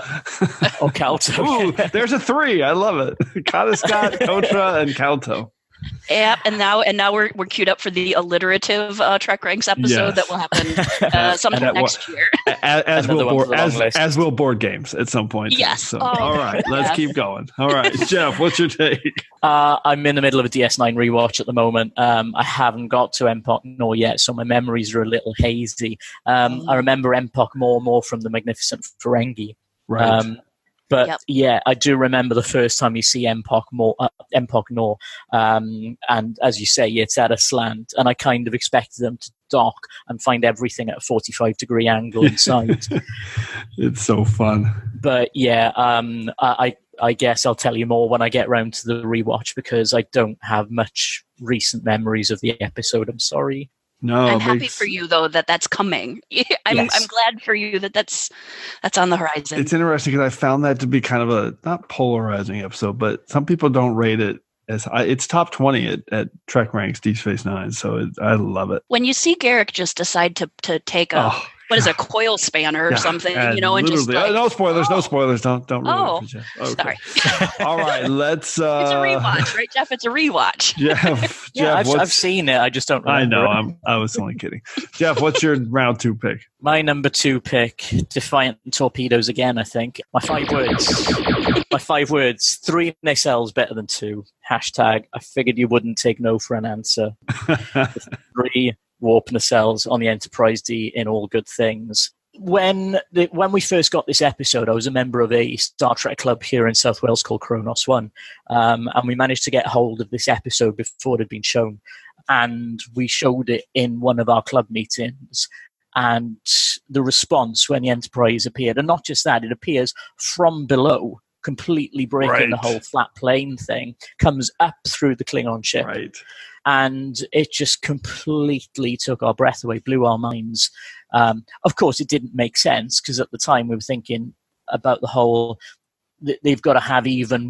Or Calto. Ooh, there's a 3. I love it. Caddiscot, Kotra, and Calto. Yeah, and now we're queued up for the alliterative TrekRanks episode that will happen sometime next year. As will board games at some point. Yes. So, all right, let's keep going. All right, Geoff, what's your take? I'm in the middle of a DS9 rewatch at the moment. I haven't got to Empok Nor yet, so my memories are a little hazy. I remember Empok more from the Magnificent Ferengi. Right. But yeah, I do remember the first time you see Empok Nor, and as you say, it's at a slant, and I kind of expected them to dock and find everything at a 45-degree angle inside. It's so fun. But yeah, I guess I'll tell you more when I get round to the rewatch, because I don't have much recent memories of the episode. I'm sorry. No, I'm happy for you though that's coming. I'm glad for you that's on the horizon. It's interesting because I found that to be kind of a not polarizing episode, but some people don't rate it as it's top 20 at TrekRanks Deep Space Nine. So I love it. When you see Garrick just decide to take a coil spanner or something, and just like, no spoilers, no spoilers. Don't ruin it. Okay. Sorry. All right, let's. It's a rewatch, right, Jeff? It's a rewatch. Jeff, I've seen it. I just don't remember. I know. I was only kidding. Geoff, what's your round 2 pick? My number 2 pick, Defiant Torpedoes again, I think. My 5 words, 3 nacelles better than 2. Hashtag, I figured you wouldn't take no for an answer. 3 warp nacelles on the Enterprise D in All Good Things. When we first got this episode, I was a member of a Star Trek club here in South Wales called Kronos One, and we managed to get hold of this episode before it had been shown, and we showed it in one of our club meetings. And the response when the Enterprise appeared, and not just that, it appears from below, completely breaking the whole flat plane thing, comes up through the Klingon ship. Right. And it just completely took our breath away, blew our minds. Of course, it didn't make sense, because at the time we were thinking about the whole, they've got to have even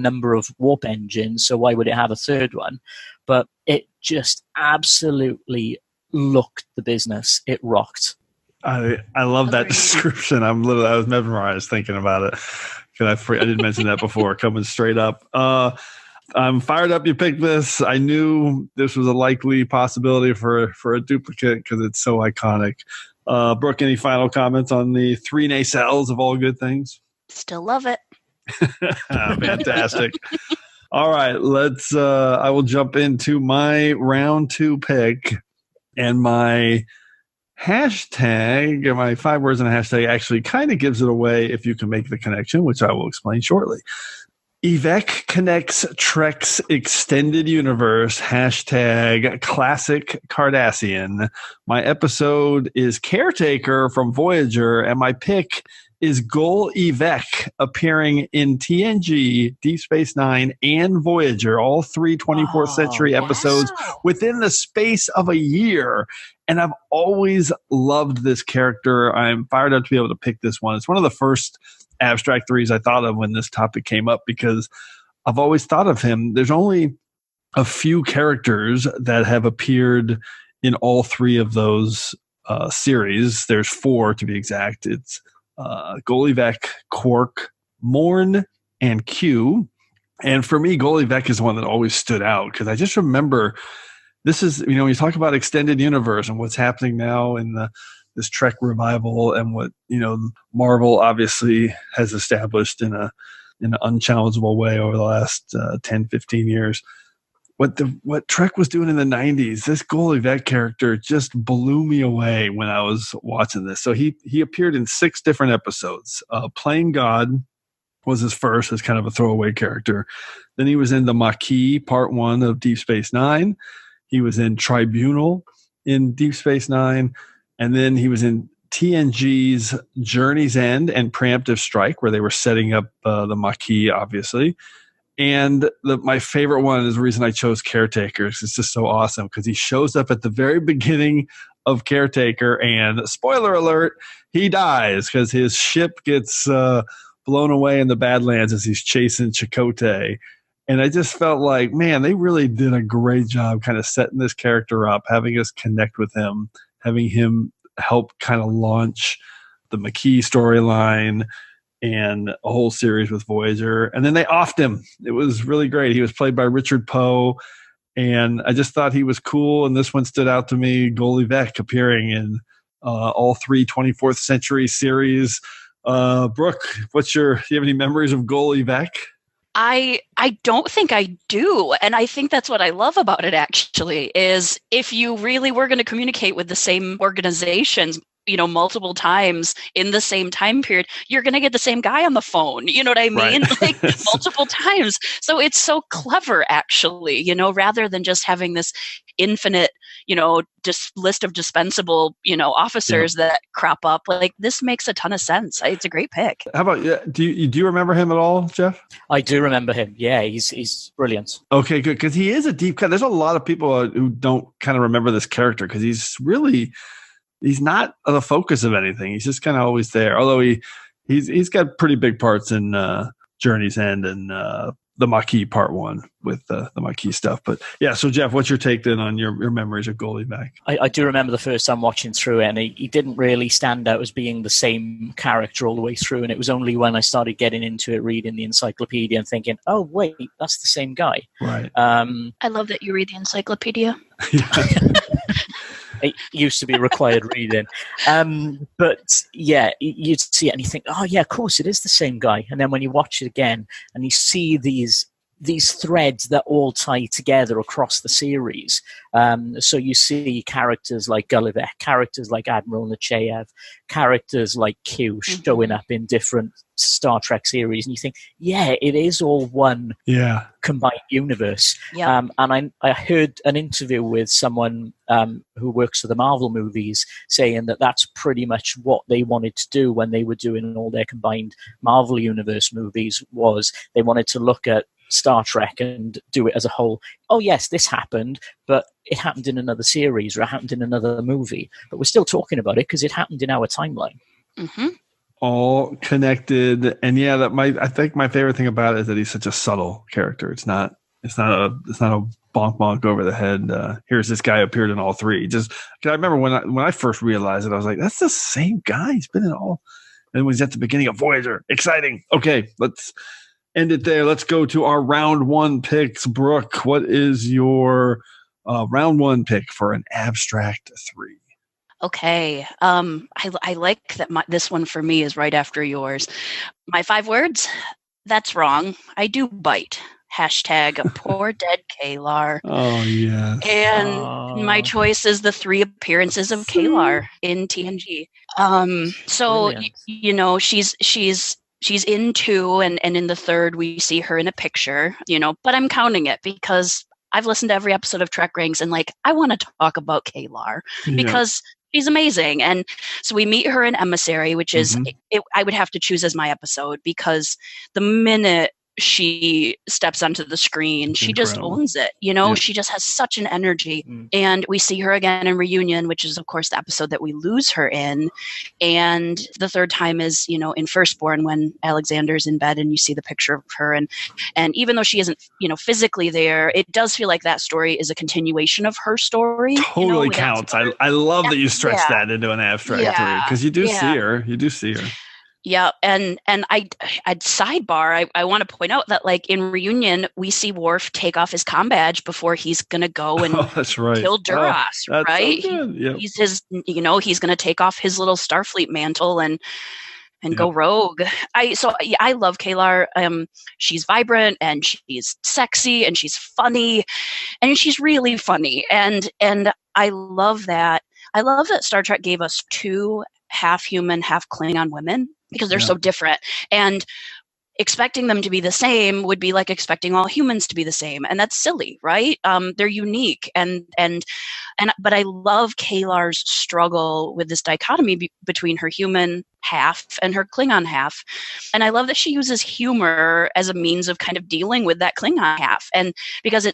number of warp engines, so why would it have a 3rd one? But it just absolutely looked the business. It rocked. I love that description. I was mesmerized thinking about it. I didn't mention that before. Coming straight up. I'm fired up you picked this. I knew this was a likely possibility for a duplicate because it's so iconic. Brooke, any final comments on the 3 nacelles of All Good Things? Still love it. Fantastic. All right, I will jump into my round 2 pick, and my hashtag, my 5 words in a hashtag actually kind of gives it away if you can make the connection, which I will explain shortly. Yvek connects Trek's extended universe, hashtag classic Cardassian. My episode is Caretaker from Voyager, and my pick is Gol Evek appearing in TNG, Deep Space Nine, and Voyager, all three 24th century episodes within the space of a year. And I've always loved this character. I'm fired up to be able to pick this one. It's one of the first abstract threes I thought of when this topic came up, because I've always thought of him. There's only a few characters that have appeared in all three of those series. There's four to be exact. It's Gol Evek, Quark, Morn, and Q. And for me, Gol Evek is the one that always stood out, because I just remember this is, when you talk about extended universe and what's happening now in this Trek revival, and what, Marvel obviously has established in an unchallengeable way over the last 10, 15 years. What Trek was doing in the 90s, this Gol Evek character just blew me away when I was watching this. So he appeared in 6 different episodes. Playing God was his first, as kind of a throwaway character. Then he was in the Maquis Part 1 of Deep Space Nine. He was in Tribunal in Deep Space Nine. And then he was in TNG's Journey's End and Preemptive Strike, where they were setting up the Maquis, obviously. And my favorite one is the reason I chose Caretakers. It's just so awesome, because he shows up at the very beginning of Caretaker, and spoiler alert, he dies because his ship gets blown away in the Badlands as he's chasing Chakotay. And I just felt like, man, they really did a great job kind of setting this character up, having us connect with him, having him help kind of launch the Maquis storyline and a whole series with Voyager. And then they offed him. It was really great. He was played by Richard Poe, and I just thought he was cool. And this one stood out to me, Gol Evek appearing in all three 24th century series. Brooke, do you have any memories of Gol Evek? I don't think I do. And I think that's what I love about it, actually, is if you really were going to communicate with the same organizations, multiple times in the same time period, you're going to get the same guy on the phone. You know what I mean? Right. Like multiple times. So it's so clever, actually, rather than just having this infinite, list of dispensable, officers that crop up. Like, this makes a ton of sense. It's a great pick. How about, do you remember him at all, Geoff? I do remember him. Yeah, he's brilliant. Okay, good. Because he is a deep cut. There's a lot of people who don't kind of remember this character, because he's not the focus of anything. He's just kind of always there. Although he's got pretty big parts in Journey's End and the Maquis Part 1 with the Maquis stuff. But yeah, so Geoff, what's your take then on your memories of Gol Evek? I do remember the first time watching through it, and he didn't really stand out as being the same character all the way through. And it was only when I started getting into it, reading the encyclopedia and thinking, oh, wait, that's the same guy. Right. I love that you read the encyclopedia. It used to be required reading. But yeah, you'd see it and you think, oh yeah, of course it is the same guy. And then when you watch it again and you see these threads that all tie together across the series. So you see characters like Gulliver, characters like Admiral Nechayev, characters like Q showing up in different Star Trek series, and you think, yeah, it is all one combined universe. Yeah. And I heard an interview with someone who works for the Marvel movies saying that that's pretty much what they wanted to do when they were doing all their combined Marvel Universe movies, was they wanted to look at Star Trek and do it as a whole. Oh yes, this happened, but it happened in another series, or it happened in another movie, but we're still talking about it because it happened in our timeline. Mm-hmm. All connected. And yeah, I think my favorite thing about it is that he's such a subtle character. It's not a bonk bonk over the head. Here's this guy appeared in all three. Just, cause I remember when I first realized it, I was like, that's the same guy. He's been in all. And when he's at the beginning of Voyager, exciting. Okay, let's end it there. Let's go to our round one picks. Brooke, what is your round one pick for an abstract 3? Okay. I like that this one for me is right after yours. My 5 words? That's wrong. I do bite. Hashtag poor dead Kalar. Oh, yeah. And my choice is the 3 appearances of Kalar in TNG. So, she's in 2, and in the 3rd we see her in a picture, but I'm counting it because I've listened to every episode of TrekRanks, and I want to talk about Kalar because she's amazing. And so we meet her in Emissary, which is, I would have to choose as my episode, because the minute she steps onto the screen, she just owns it. She just has such an energy. And we see her again in Reunion, which is, of course, the episode that we lose her in. And the third time is, in Firstborn, when Alexander's in bed and you see the picture of her. And even though she isn't, physically there, it does feel like that story is a continuation of her story. Totally counts. I love that you stretch that into an abstract, because you do see her. You do see her. Yeah, and I'd sidebar, I want to point out that, like, in Reunion, we see Worf take off his comm badge before he's going to go and kill Duras, right? So yep. He's he's going to take off his little Starfleet mantle and go rogue. I love Kalar. She's vibrant and she's sexy and she's funny, and she's really funny. And I love that. I love that Star Trek gave us 2 half human, half Klingon women, because they're so different. And expecting them to be the same would be like expecting all humans to be the same, and that's silly, right? They're unique, but I love Kalar's struggle with this dichotomy between her human half and her Klingon half, and I love that she uses humor as a means of kind of dealing with that Klingon half, and because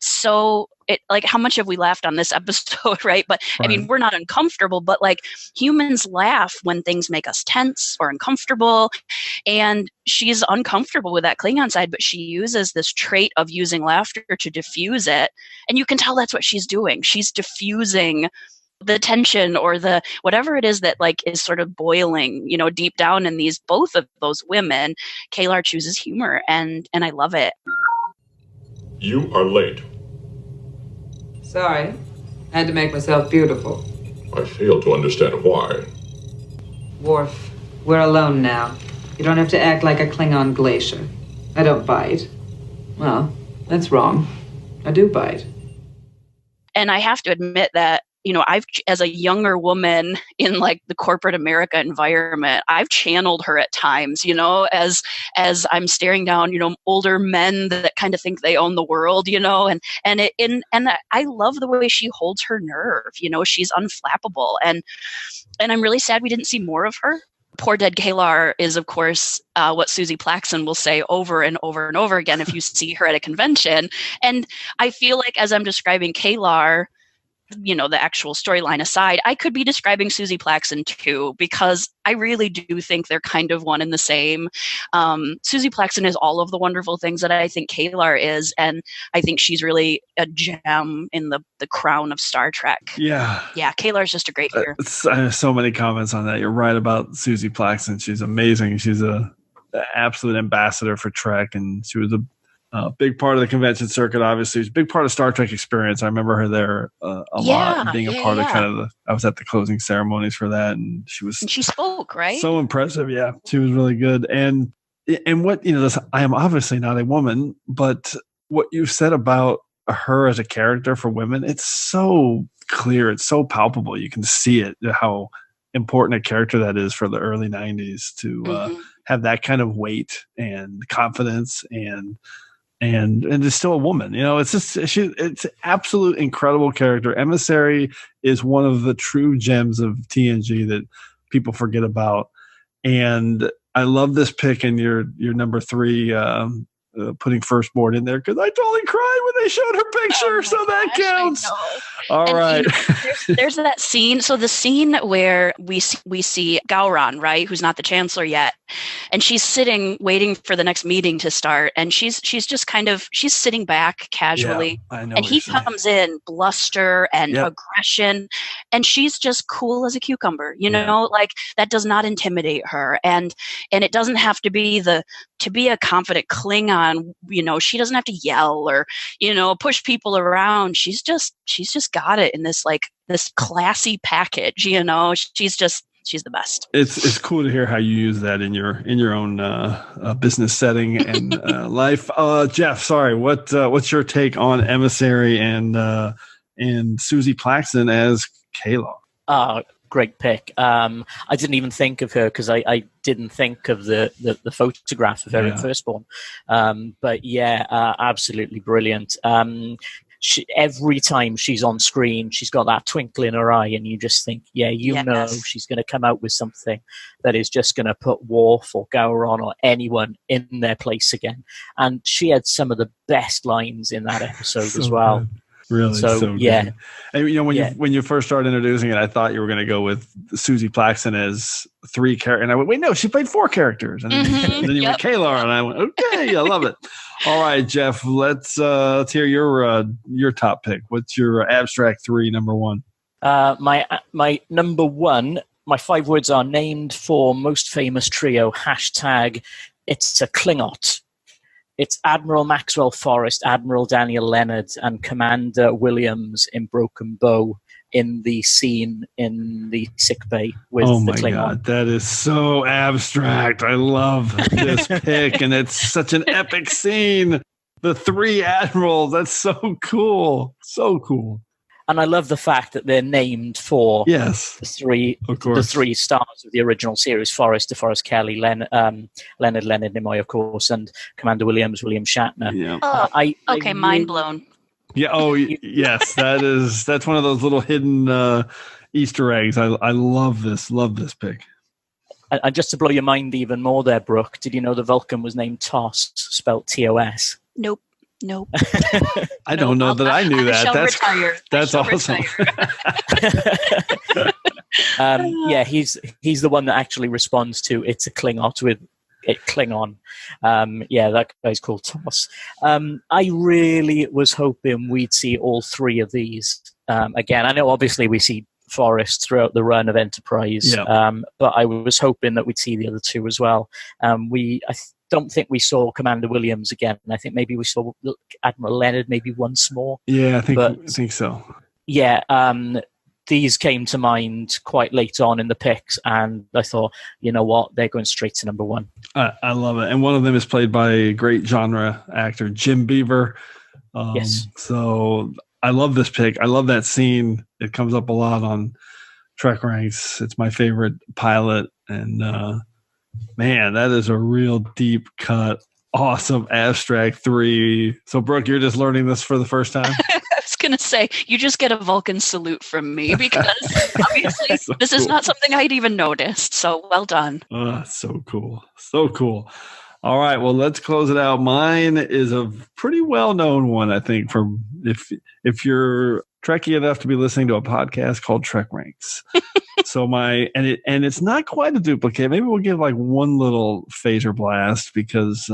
like, how much have we laughed on this episode, right? But I mean, we're not uncomfortable, but like, humans laugh when things make us tense or uncomfortable, and she's uncomfortable with that Klingon side, but she uses this trait of using laughter to diffuse it, and you can tell that's what she's doing. She's diffusing the tension or the whatever it is that, like, is sort of boiling, deep down in both of those women. Kalar chooses humor, and I love it. You are late. Sorry. I had to make myself beautiful. I fail to understand why. Worf, we're alone now. You don't have to act like a Klingon glacier. I don't bite. Well, that's wrong. I do bite. And I have to admit that, I've, as a younger woman in, like, the corporate America environment, I've channeled her at times, as I'm staring down, older men that kind of think they own the world, and I love the way she holds her nerve. She's unflappable, and I'm really sad we didn't see more of her. Poor dead Kalar is, of course, what Susie Plaxton will say over and over and over again if you see her at a convention. And I feel like, as I'm describing Kalar, the actual storyline aside, I could be describing Susie Plaxton too, because I really do think they're kind of one and the same. Susie Plaxton is all of the wonderful things that I think Kalar is, and I think she's really a gem in the crown of Star Trek. Yeah, Kalar's just a great hero. I have so many comments on that. You're right about Susie Plaxton. She's amazing. She's an absolute ambassador for Trek, and she was a big part of the convention circuit. Obviously, it was a big part of Star Trek experience. I remember her there a lot, being a part of kind of I was at the closing ceremonies for that, and she spoke, right? So impressive. Yeah, she was really good. And what, I am obviously not a woman, but what you said about her as a character for women, it's so clear. It's so palpable. You can see it, how important a character that is for the early 90s to have that kind of weight and confidence and it's still a woman. It's absolute incredible character. Emissary is one of the true gems of TNG that people forget about. And I love this pick in your number 3, putting Firstborn in there, because I totally cried when they showed her picture. So that counts. All right. There's that scene. So the scene where we see Gowron, right, who's not the Chancellor yet, and she's sitting waiting for the next meeting to start, and she's just kind of sitting back casually, and he comes in bluster and aggression, and she's just cool as a cucumber. Like, that does not intimidate her, and it doesn't have to be to be a confident Klingon. She doesn't have to yell or push people around. She's just got it in this classy package. She's the best. It's cool to hear how you use that in your own business setting and life. Geoff, sorry, what's your take on Emissary and Susie Plaxton as Kalar? Great pick. I didn't even think of her because I didn't think of the photograph of her in Firstborn. But absolutely brilliant. every time she's on screen, she's got that twinkle in her eye, and you just think, know she's going to come out with something that is just going to put Worf or Gowron or anyone in their place again. And she had some of the best lines in that episode as well. Good. Really, so good. And when you first started introducing it, I thought you were going to go with Susie Plaxton as 3 characters, and I went, wait, no, she played 4 characters, and then you went Kalar, and I went, okay, I love it. All right, Geoff, let's hear your top pick. What's your abstract 3, number 1? My number 1. My 5 words are named for most famous trio. Hashtag it's a Klingot. It's Admiral Maxwell Forrest, Admiral Daniel Leonard, and Commander Williams in Broken Bow in the scene in the sickbay with the Klingon. Oh my God, that is so abstract. I love this pick, and it's such an epic scene. The 3 admirals, that's so cool. So cool. And I love the fact that they're named for the 3 stars of the original series: Forrest, DeForest Kelley, Leonard Nimoy, of course, and Commander Williams, William Shatner. Yeah. Mind blown. Yeah. Oh, yes. That's one of those little hidden Easter eggs. I love this. Love this pick. And just to blow your mind even more, there, Brooke, did you know the Vulcan was named TOS, spelled TOS? Nope. I don't know that I knew that. That's awesome. He's the one that actually responds to "It's a Klingot" with it Klingon. That guy's called TOS. I really was hoping we'd see all 3 of these again. I know obviously we see Forrest throughout the run of Enterprise, but I was hoping that we'd see the other 2 as well. I don't think we saw Commander Williams again. I think maybe we saw Admiral Leonard maybe once more. Yeah, I think so. Yeah, these came to mind quite late on in the picks, and I thought, you know what, they're going straight to number 1. I love it. And one of them is played by a great genre actor, Jim Beaver. Yes. So I love this pick. I love that scene. It comes up a lot on TrekRanks. It's my favorite pilot, and man, that is a real deep cut, awesome abstract 3. So, Brooke, you're just learning this for the first time? I was going to say, you just get a Vulcan salute from me, because obviously this is not something I'd even noticed. So, well done. So cool. So cool. All right, well, let's close it out. Mine is a pretty well-known one, I think, from if you're Trekkie enough to be listening to a podcast called TrekRanks. So it's not quite a duplicate. Maybe we'll give like one little phaser blast, because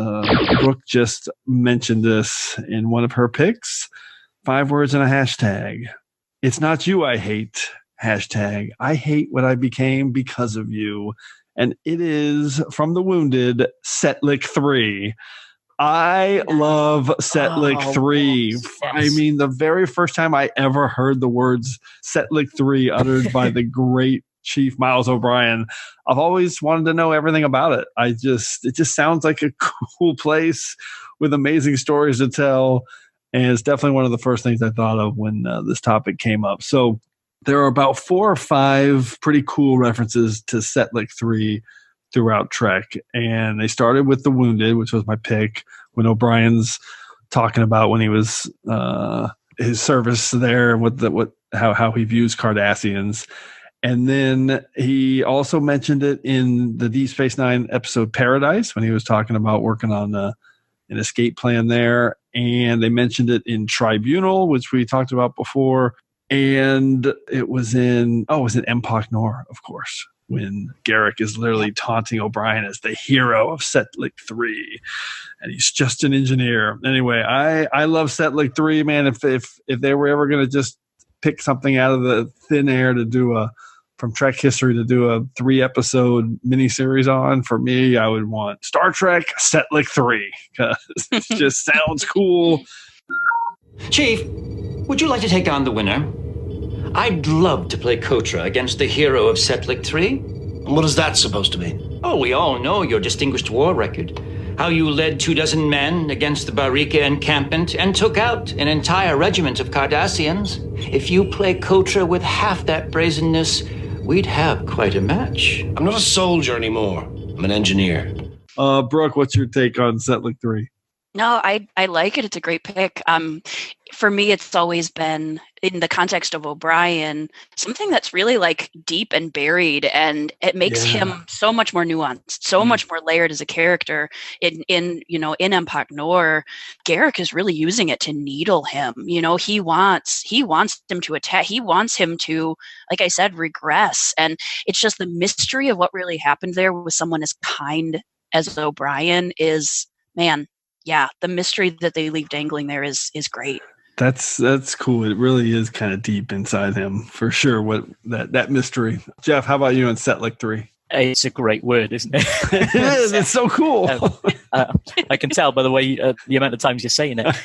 Brooke just mentioned this in one of her picks. 5 words and a hashtag. It's not you I hate. Hashtag I hate what I became because of you. And it is from The Wounded, Setlik 3. I love Setlik 3. Yes. I mean, the very first time I ever heard the words Setlik 3 uttered by the great Chief Miles O'Brien, I've always wanted to know everything about it. It just sounds like a cool place with amazing stories to tell. And it's definitely one of the first things I thought of when this topic came up. So there are about 4 or 5 pretty cool references to Setlik 3 throughout Trek, and they started with The Wounded, which was my pick, when O'Brien's talking about when he was his service there, and how he views Cardassians. And then he also mentioned it in the Deep Space Nine episode Paradise, when he was talking about working on an escape plan there. And they mentioned it in Tribunal, which we talked about before. And it was in Empok Nor, of course, when Garrick is literally taunting O'Brien as the hero of Setlik 3, and he's just an engineer. Anyway, I love Setlik 3, man. If they were ever going to just pick something out of the thin air to do from Trek history to do a 3-episode miniseries on, for me, I would want Star Trek Setlik 3, because it just sounds cool. Chief, would you like to take on the winner? I'd love to play Kotra against the hero of Setlik 3. What is that supposed to mean? Oh, we all know your distinguished war record. How you led 24 men against the Barika encampment and took out an entire regiment of Cardassians. If you play Kotra with half that brazenness, we'd have quite a match. I'm not a soldier anymore. I'm an engineer. Brooke, what's your take on Setlik 3? No, I like it. It's a great pick. For me, it's always been, in the context of O'Brien, something that's really like deep and buried, and it makes him so much more nuanced, so much more layered as a character. In Empok Nor, Garrick is really using it to needle him. He wants him to attack. He wants him to, like I said, regress. And it's just the mystery of what really happened there with someone as kind as O'Brien is, man. Yeah, the mystery that they leave dangling there is great. That's cool. It really is kind of deep inside him, for sure. What that mystery. Geoff, how about you on Setlick 3? It's a great word, isn't it? It is. It's so cool. I can tell by the way the amount of times you're saying it.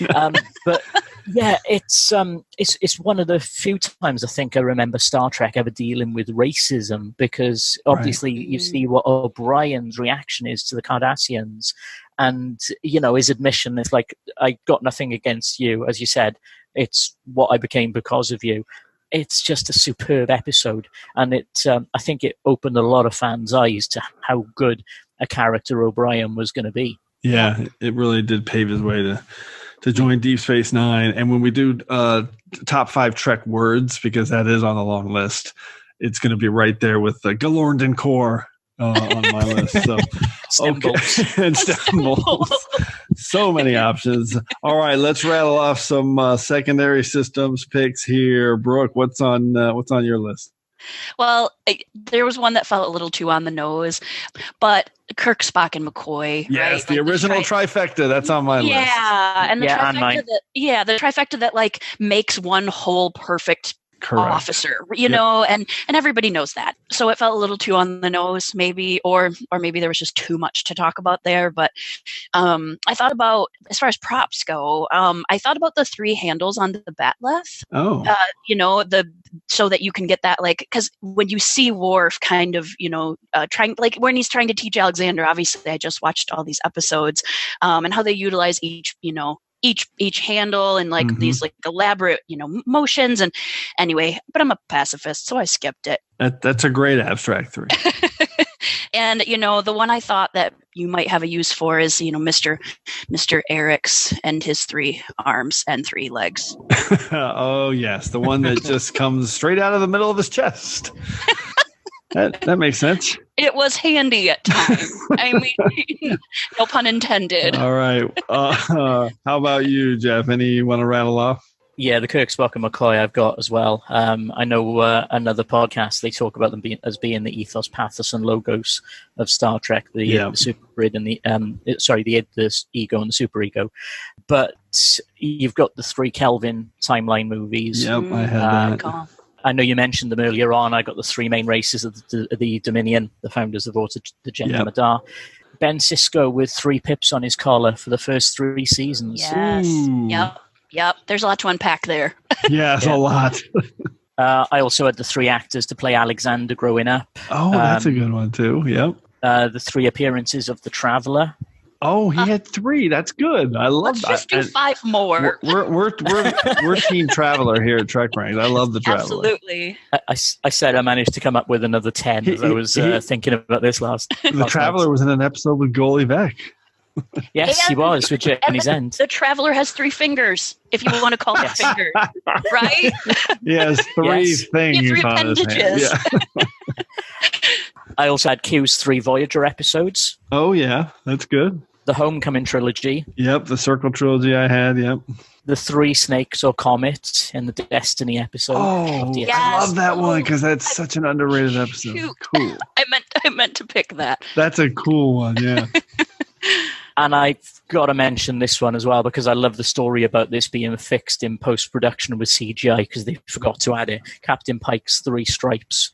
But yeah, it's one of the few times I think I remember Star Trek ever dealing with racism, because obviously you see what O'Brien's reaction is to the Cardassians. And, his admission is like, I got nothing against you. As you said, it's what I became because of you. It's just a superb episode. And I think it opened a lot of fans' eyes to how good a character O'Brien was going to be. Yeah, it really did pave his way to join Deep Space Nine. And when we do top 5 Trek words, because that is on the long list, it's going to be right there with the Galorndon Core. On my list. So, and Stembles. So many options. All right, let's rattle off some secondary systems picks here. Brooke, what's on your list? Well, there was one that felt a little too on the nose, but Kirk, Spock, and McCoy. Yes, right? the original trifecta. That's on my list. Yeah, and the trifecta that like makes one whole perfect officer, and everybody knows that. So it felt a little too on the nose, maybe, or maybe there was just too much to talk about there. But I thought about, as far as props go, I thought about the 3 handles on the Batleth. Oh, so that you can get that, like, because when you see Worf kind of, trying, like when he's trying to teach Alexander, obviously I just watched all these episodes, and how they utilize each handle and like these like elaborate, motions. And anyway, but I'm a pacifist, so I skipped it. That's a great abstract 3. And, the one I thought that you might have a use for is, Mr. Eric's and his 3 arms and 3 legs. Oh, yes. The one that just comes straight out of the middle of his chest. That makes sense. It was handy at times. I mean, no pun intended. All right. How about you, Geoff? Any you want to rattle off? Yeah, the Kirk, Spock, and McCoy I've got as well. I know another podcast, they talk about them being the ethos, pathos, and logos of Star Trek, the super id and the ego and the super ego. But you've got the 3 Kelvin timeline movies. Yep, I had that. I know you mentioned them earlier on. I got the 3 main races of the Dominion, the founders of the Gender Madar. Ben Sisko with 3 pips on his collar for the first 3 seasons. Yes. Ooh. Yep. There's a lot to unpack there. Yes, a lot. I also had the 3 actors to play Alexander growing up. Oh, that's a good one too. Yep. The 3 appearances of the Traveler. Oh, he had 3. That's good. I love that. Let's just do 5 more. We're Team Traveler here at TrekRanks. I love the Traveler. Absolutely. I said I managed to come up with another 10 as I was thinking about this last. The Traveler was in an episode with Goalie Beck. Yes, he was with Journey's End. The Traveler has 3 fingers, if you want to call them fingers, right? Yes, 3 things. 3 appendages. Yeah. I also had Q's 3 Voyager episodes. Oh yeah, that's good. The Homecoming trilogy. Yep, the Circle trilogy I had. Yep. The 3 Snakes or Comets in the Destiny episode. Oh, yes. I love that one because that's such an underrated episode. Cute. Cool. I meant to pick that. That's a cool one. Yeah. And I've got to mention this one as well because I love the story about this being fixed in post-production with CGI because they forgot to add it. Captain Pike's 3 stripes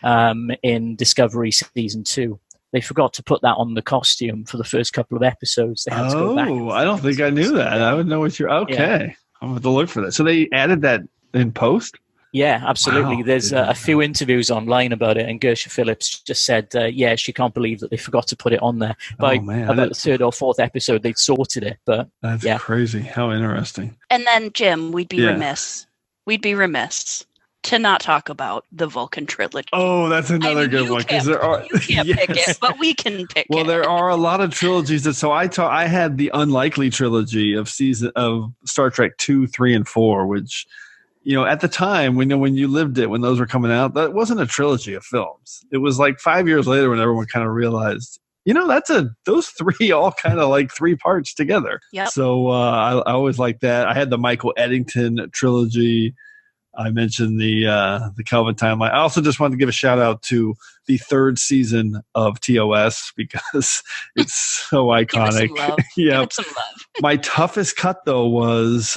in Discovery Season 2. They forgot to put that on the costume for the first couple of episodes. They had to go back. Oh, I don't think I knew that. I would know what you're... Okay. Yeah. I'm going to have to look for that. So they added that in post? Yeah, absolutely. Wow. There's a few interviews online about it, and Gersha Phillips just said, she can't believe that they forgot to put it on there. By about the 3rd or 4th episode, they'd sorted it. But That's crazy. How interesting. And then, Jim, we'd be remiss. We'd be remiss to not talk about the Vulcan trilogy. Oh, that's another good one because there are. You can't pick it, but we can pick it. Well, there are a lot of trilogies I had the unlikely trilogy of Star Trek 2, 3, and 4, which, at the time when you lived it, when those were coming out, that wasn't a trilogy of films. It was like 5 years later when everyone kind of realized, those three all kind of like 3 parts together. Yep. So I always liked that. I had the Michael Eddington trilogy. I mentioned the Kelvin timeline. I also just wanted to give a shout out to the 3rd season of TOS because it's so iconic. Give it some love. My toughest cut though was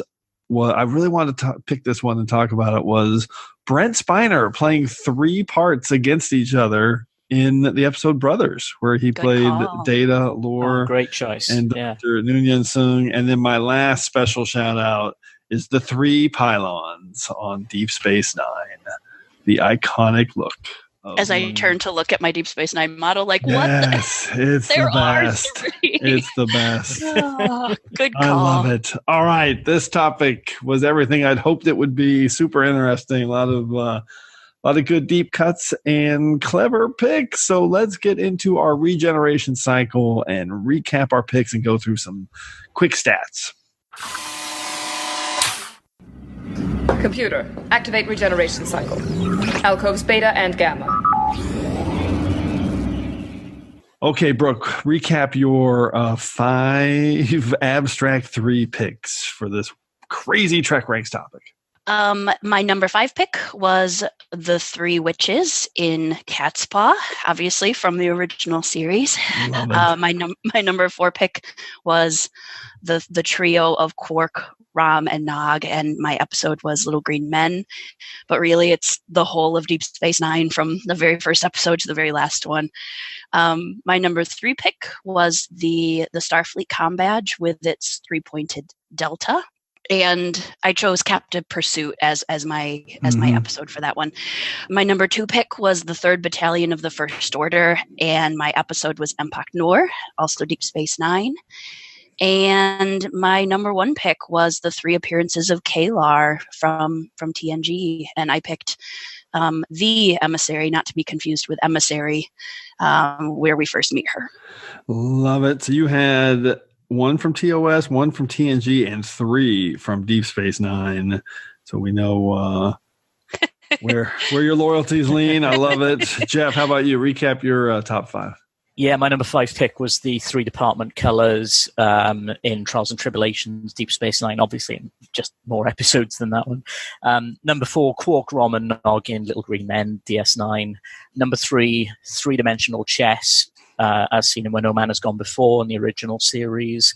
I really wanted to pick this one and talk about it was Brent Spiner playing 3 parts against each other in the episode Brothers, where he played Data, Lore, great choice, and Dr. Noonien Sung. And then my last special shout out is the 3 pylons on Deep Space Nine. The iconic look. As I turn to look at my Deep Space Nine model, like, yes, what? It's there the best. Are 3. It's the best. Oh, good call. I love it. All right, this topic was everything I'd hoped it would be. Super interesting. A lot of good deep cuts and clever picks. So let's get into our regeneration cycle and recap our picks and go through some quick stats. Computer, activate regeneration cycle. Alcoves beta and gamma. Okay, Brooke, recap your 5 abstract 3 picks for this crazy TrekRanks topic. My number 5 pick was the 3 witches in Cat's Paw, obviously from the original series. My number 4 pick was the trio of Quark, Rom, and Nog, and my episode was Little Green Men. But really, it's the whole of Deep Space Nine from the very first episode to the very last one. My number 3 pick was the Starfleet comm badge with its 3-pointed delta. And I chose Captive Pursuit as my episode for that one. My number 2 pick was the 3rd Battalion of the First Order, and my episode was Empok Nor, also Deep Space Nine. And my number 1 pick was the 3 appearances of Kalar from TNG, and I picked the Emissary, not to be confused with Emissary, where we first meet her. Love it. So you had 1 from TOS, 1 from TNG, and 3 from Deep Space Nine. So we know where your loyalties lean. I love it. Geoff, how about you? Recap your top 5. Yeah, my number 5 pick was the 3 department colors in Trials and Tribulations, Deep Space Nine, obviously just more episodes than that one. Number 4, Quark, Rom, and Nog in Little Green Men, DS9. Number 3, 3-dimensional chess, as seen in When No Man Has Gone Before in the original series.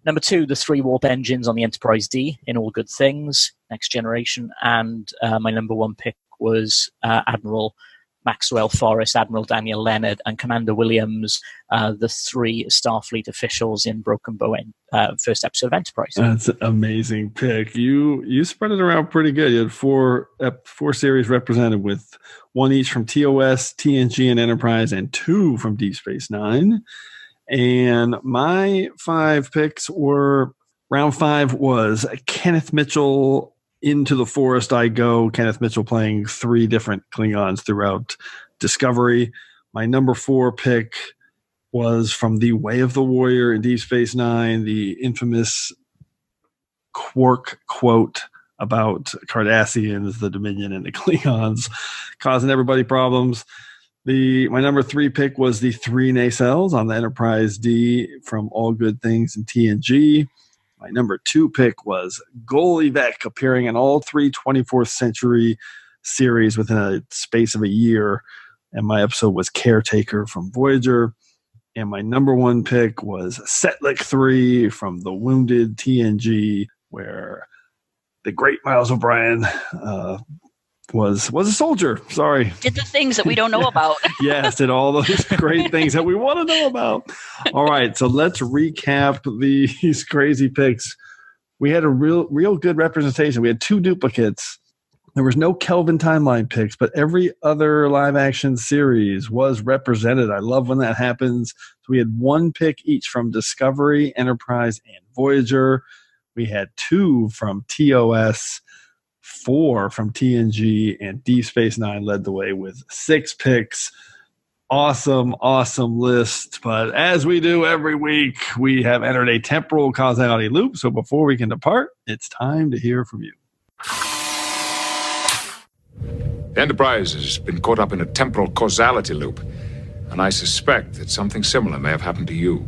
Number 2, the 3 warp engines on the Enterprise D in All Good Things, Next Generation. And my number 1 pick was Admiral Maxwell Forrest, Admiral Daniel Leonard, and Commander Williams, the 3 Starfleet officials in Broken Bow, first episode of Enterprise. That's an amazing pick. You spread it around pretty good. You had 4 series represented with 1 each from TOS, TNG, and Enterprise, and 2 from Deep Space Nine. And my 5 picks were, round 5 was Kenneth Mitchell, Into the Forest I Go. Kenneth Mitchell playing 3 different Klingons throughout Discovery. My number 4 pick was from The Way of the Warrior in Deep Space Nine, the infamous Quark quote about Cardassians, the Dominion, and the Klingons causing everybody problems. My number 3 pick was the 3 nacelles on the Enterprise D from All Good Things in TNG. My number 2 pick was Gol Evek, appearing in all 3 24th century series within a space of a year. And my episode was Caretaker from Voyager. And my number 1 pick was Setlik 3 from The Wounded TNG, where the great Miles O'Brien was a soldier. Sorry. Did the things that we don't know about. Yes, did all those great things that we want to know about. All right, so let's recap these crazy picks. We had a real good representation. We had 2 duplicates. There was no Kelvin timeline picks, but every other live action series was represented. I love when that happens. So we had 1 pick each from Discovery, Enterprise, and Voyager. We had 2 from TOS, 4 from TNG, and Deep Space Nine led the way with 6 picks. Awesome list. But as we do every week, we have entered a temporal causality loop. So before we can depart, it's time to hear from you. The Enterprise has been caught up in a temporal causality loop, and I suspect that something similar may have happened to you.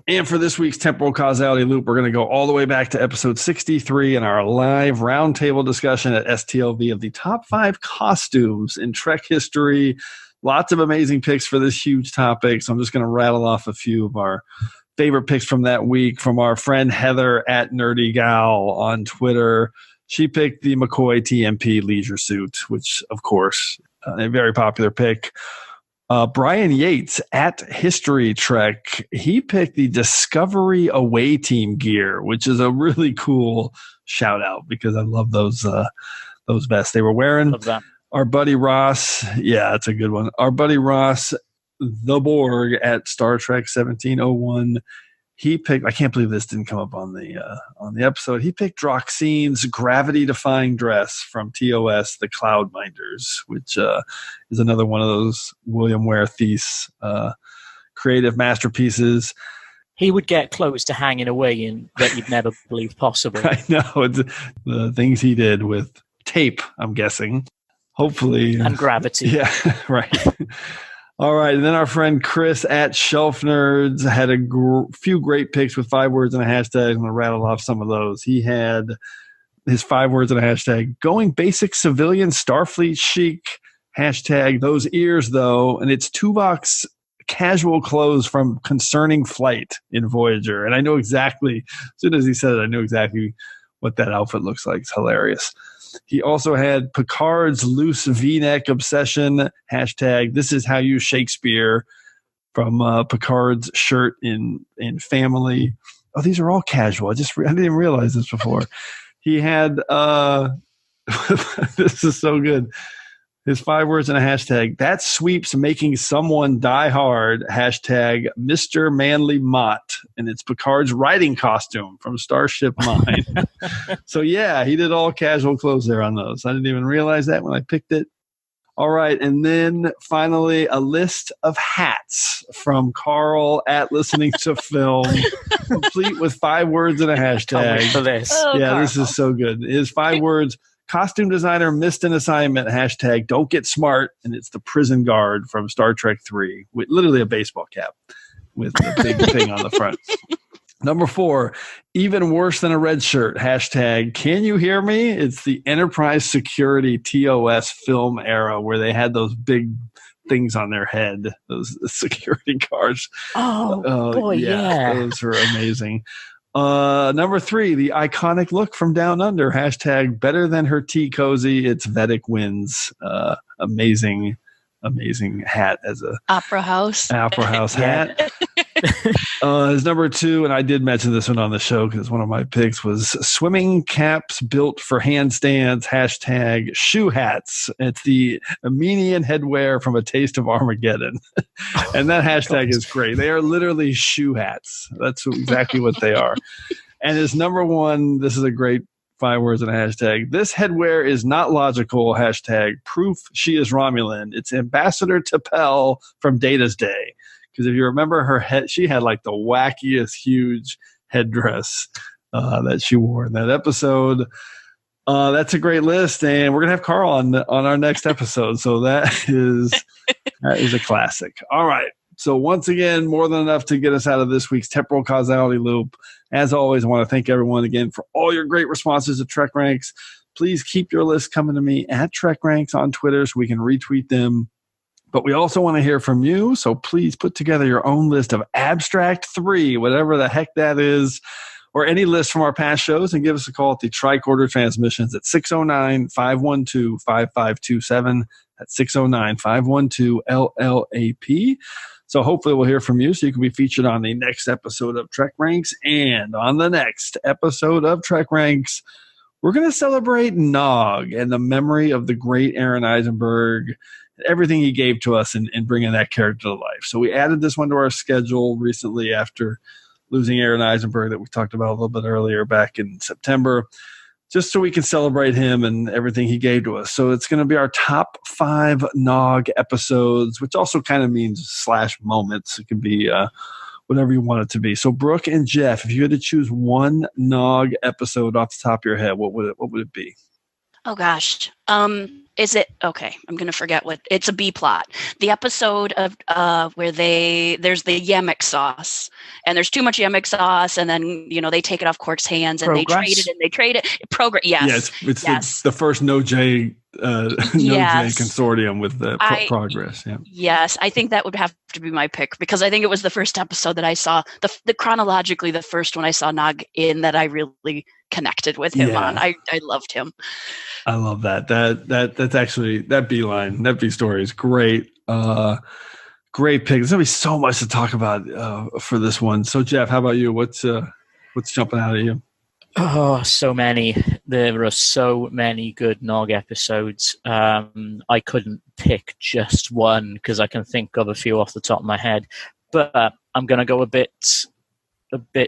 And for this week's temporal causality loop, we're going to go all the way back to episode 63 in our live roundtable discussion at STLV of the top 5 costumes in Trek history. Lots of amazing picks for this huge topic. So I'm just going to rattle off a few of our favorite picks from that week from our friend Heather at Nerdy Gal on Twitter. She picked the McCoy TMP leisure suit, which, of course, a very popular pick. Brian Yates at History Trek, he picked the Discovery away team gear, which is a really cool shout out because I love those vests they were wearing. Love that. Our buddy Ross, yeah, that's a good one. Our buddy Ross, the Borg at Star Trek 1701. He picked, I can't believe this didn't come up on the episode. He picked Droxine's gravity-defying dress from TOS, the Cloudminders, which is another one of those William Ware Thies creative masterpieces. He would get close to hanging away in that you'd never believe possible. I know. It's the things he did with tape, I'm guessing. Hopefully. And gravity. Yeah, right. All right, and then our friend Chris at Shelf Nerds had a few great picks with 5 words and a hashtag. I'm going to rattle off some of those. He had his 5 words and a hashtag, going basic civilian Starfleet chic, hashtag those ears though, and it's Tuvok's casual clothes from Concerning Flight in Voyager. And I know exactly, as soon as he said it, I knew exactly what that outfit looks like. It's hilarious. He also had Picard's loose V-neck obsession, hashtag this is how you Shakespeare, from Picard's shirt in Family. Oh, these are all casual. I didn't even realize this before. He had, this is so good. His 5 words and a hashtag, that sweeps making someone die hard, hashtag Mr. Manly Mott. And it's Picard's riding costume from Starship Mine. So yeah, he did all casual clothes there on those. I didn't even realize that when I picked it. All right. And then finally, a list of hats from Carl at Listening to Film, complete with 5 words and a hashtag. For this. Oh, yeah, Carl. This is so good. His 5 words, costume designer missed an assignment, hashtag don't get smart, and it's the prison guard from Star Trek 3 with literally a baseball cap with a big thing on the front. Number 4, even worse than a red shirt, hashtag can you hear me? It's the Enterprise Security TOS film era where they had those big things on their head, those security guards. Oh, boy, yeah. Those were amazing. Number 3, the iconic look from Down Under, hashtag better than her tea cozy. It's Vedic Winds. Amazing hat as a Opera House hat. His number 2, and I did mention this one on the show because one of my picks was swimming caps built for handstands, hashtag shoe hats. It's the Armenian headwear from A Taste of Armageddon. And that hashtag is great. They are literally shoe hats. That's exactly what they are. And his number 1, this is a great 5 words and a hashtag. This headwear is not logical, hashtag proof she is Romulan. It's Ambassador T'Pel from Data's Day. Because if you remember her head, she had like the wackiest, huge headdress that she wore in that episode. That's a great list, and we're gonna have Carl on our next episode. So that is a classic. All right. So once again, more than enough to get us out of this week's temporal causality loop. As always, I want to thank everyone again for all your great responses to TrekRanks. Please keep your list coming to me at TrekRanks on Twitter so we can retweet them. But we also want to hear from you, so please put together your own list of Abstract 3, whatever the heck that is, or any list from our past shows, and give us a call at the Tricorder Transmissions at 609-512-5527. That's 609-512-LLAP. So hopefully we'll hear from you so you can be featured on the next episode of TrekRanks. And on the next episode of TrekRanks, we're going to celebrate Nog and the memory of the great Aaron Eisenberg, everything he gave to us in bringing that character to life. So we added this one to our schedule recently after losing Aaron Eisenberg that we talked about a little bit earlier back in September just so we can celebrate him and everything he gave to us. So it's going to be our top 5 Nog episodes, which also kind of means / moments. It could be whatever you want it to be. So Brooke and Geoff, if you had to choose one Nog episode off the top of your head, what would it be? Oh gosh. Is it okay? I'm gonna forget what it's a B plot. The episode of where there's the Yemek sauce, and there's too much Yemek sauce, and then they take it off Quark's hands and they trade it. Progress. Yes. Yeah, it's the first No J consortium with the Progress. Yeah. Yes, I think that would have to be my pick because I think it was the first episode that I saw the chronologically the first one I saw Nog in that I really connected with him on. I loved him. I love that. That's actually that beeline, that B story is great. Great pick. There's gonna be so much to talk about for this one. So Geoff, how about you? What's jumping out at you? Oh, so many. There are so many good Nog episodes. I couldn't pick just one because I can think of a few off the top of my head. But I'm going to go a bit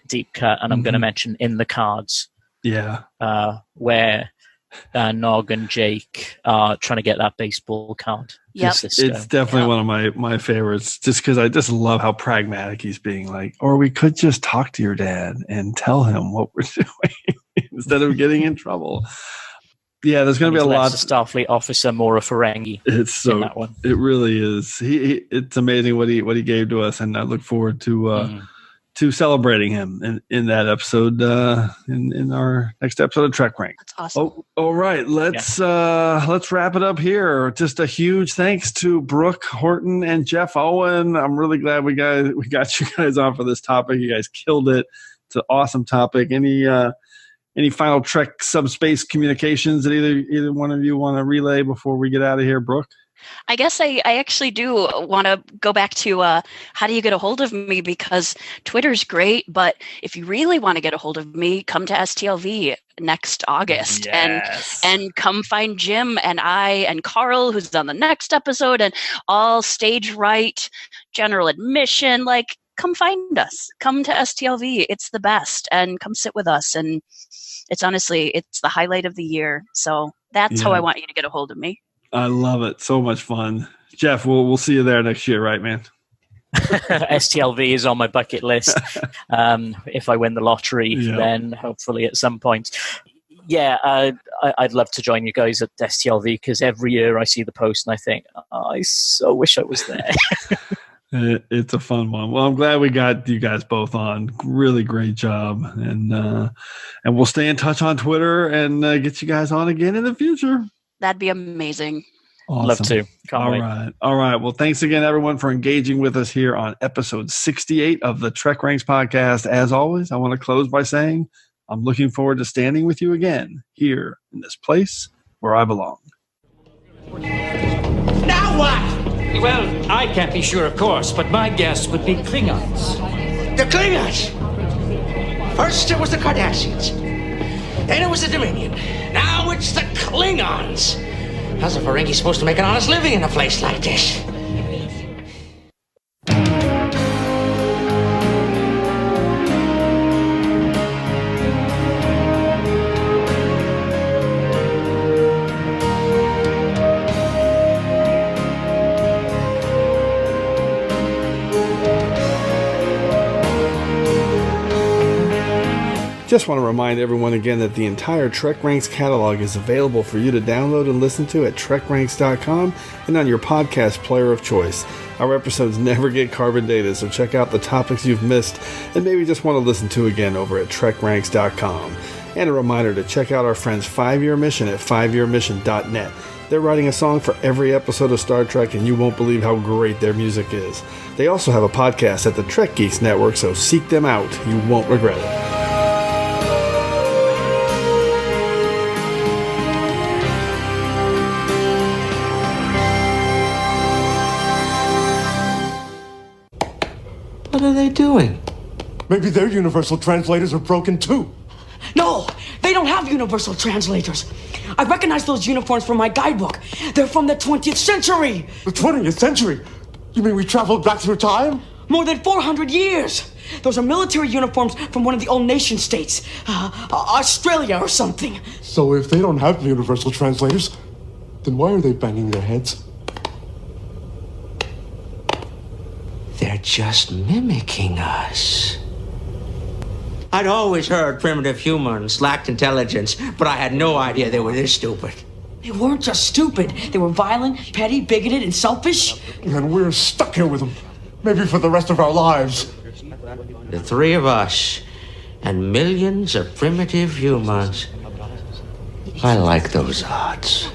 deep cut, and I'm going to mention In the Cards. Yeah. Where Nog and Jake are trying to get that baseball card. Yep. It's definitely one of my favorites, just because I just love how pragmatic he's being. Like, or we could just talk to your dad and tell him what we're doing instead of getting in trouble. Yeah, there's going to be a lot. Starfleet officer Maura Ferengi. It's so in that one. It really is. It's amazing what he gave to us, and I look forward to celebrating him in that episode in our next episode of Trek Rank. That's awesome. Oh, all right, let's wrap it up here. Just a huge thanks to Brooke, Horton, and Geoff Owen. I'm really glad we got you guys on for this topic. You guys killed it. It's an awesome topic. Any final Trek subspace communications that either one of you want to relay before we get out of here, Brooke? I guess I actually do want to go back to how do you get a hold of me, because Twitter's great, but if you really want to get a hold of me, come to STLV next August and come find Jim and I and Carl, who's on the next episode, and all stage right, general admission. Like, come find us. Come to STLV. It's the best, and come sit with us. And it's the highlight of the year. So that's how I want you to get a hold of me. I love it. So much fun. Geoff, we'll see you there next year, right, man? STLV is on my bucket list. If I win the lottery, then hopefully at some point. Yeah, I'd love to join you guys at STLV, because every year I see the post and I think, I so wish I was there. It's a fun one. Well, I'm glad we got you guys both on. Really great job. And we'll stay in touch on Twitter and get you guys on again in the future. That'd be amazing. Awesome. Love to. Can't wait. All right. Well, thanks again, everyone, for engaging with us here on episode 68 of the Trek Ranks podcast. As always, I want to close by saying I'm looking forward to standing with you again here in this place where I belong. Now what? Well, I can't be sure, of course, but my guess would be Klingons. The Klingons! First it was the Cardassians. Then it was the Dominion. Now it's the Klingons. How's a Ferengi supposed to make an honest living in a place like this? Just want to remind everyone again that the entire Trek Ranks catalog is available for you to download and listen to at TrekRanks.com and on your podcast player of choice. Our episodes never get carbon dated, so check out the topics you've missed and maybe just want to listen to again over at TrekRanks.com. And a reminder to check out our friends 5-Year Mission at 5yearmission.net. They're writing a song for every episode of Star Trek, and you won't believe how great their music is. They also have a podcast at the Trek Geeks Network, so seek them out. You won't regret it. What are they doing? Maybe their universal translators are broken too. No, they don't have universal translators. I recognize those uniforms from my guidebook. They're from the 20th century. The 20th century? You mean we traveled back through time? More than 400 years. Those are military uniforms from one of the old nation states. Australia or something. So if they don't have universal translators, then why are they banging their heads? They're just mimicking us. I'd always heard primitive humans lacked intelligence, but I had no idea they were this stupid. They weren't just stupid. They were violent, petty, bigoted, and selfish. And we're stuck here with them. Maybe for the rest of our lives. The three of us and millions of primitive humans. I like those odds.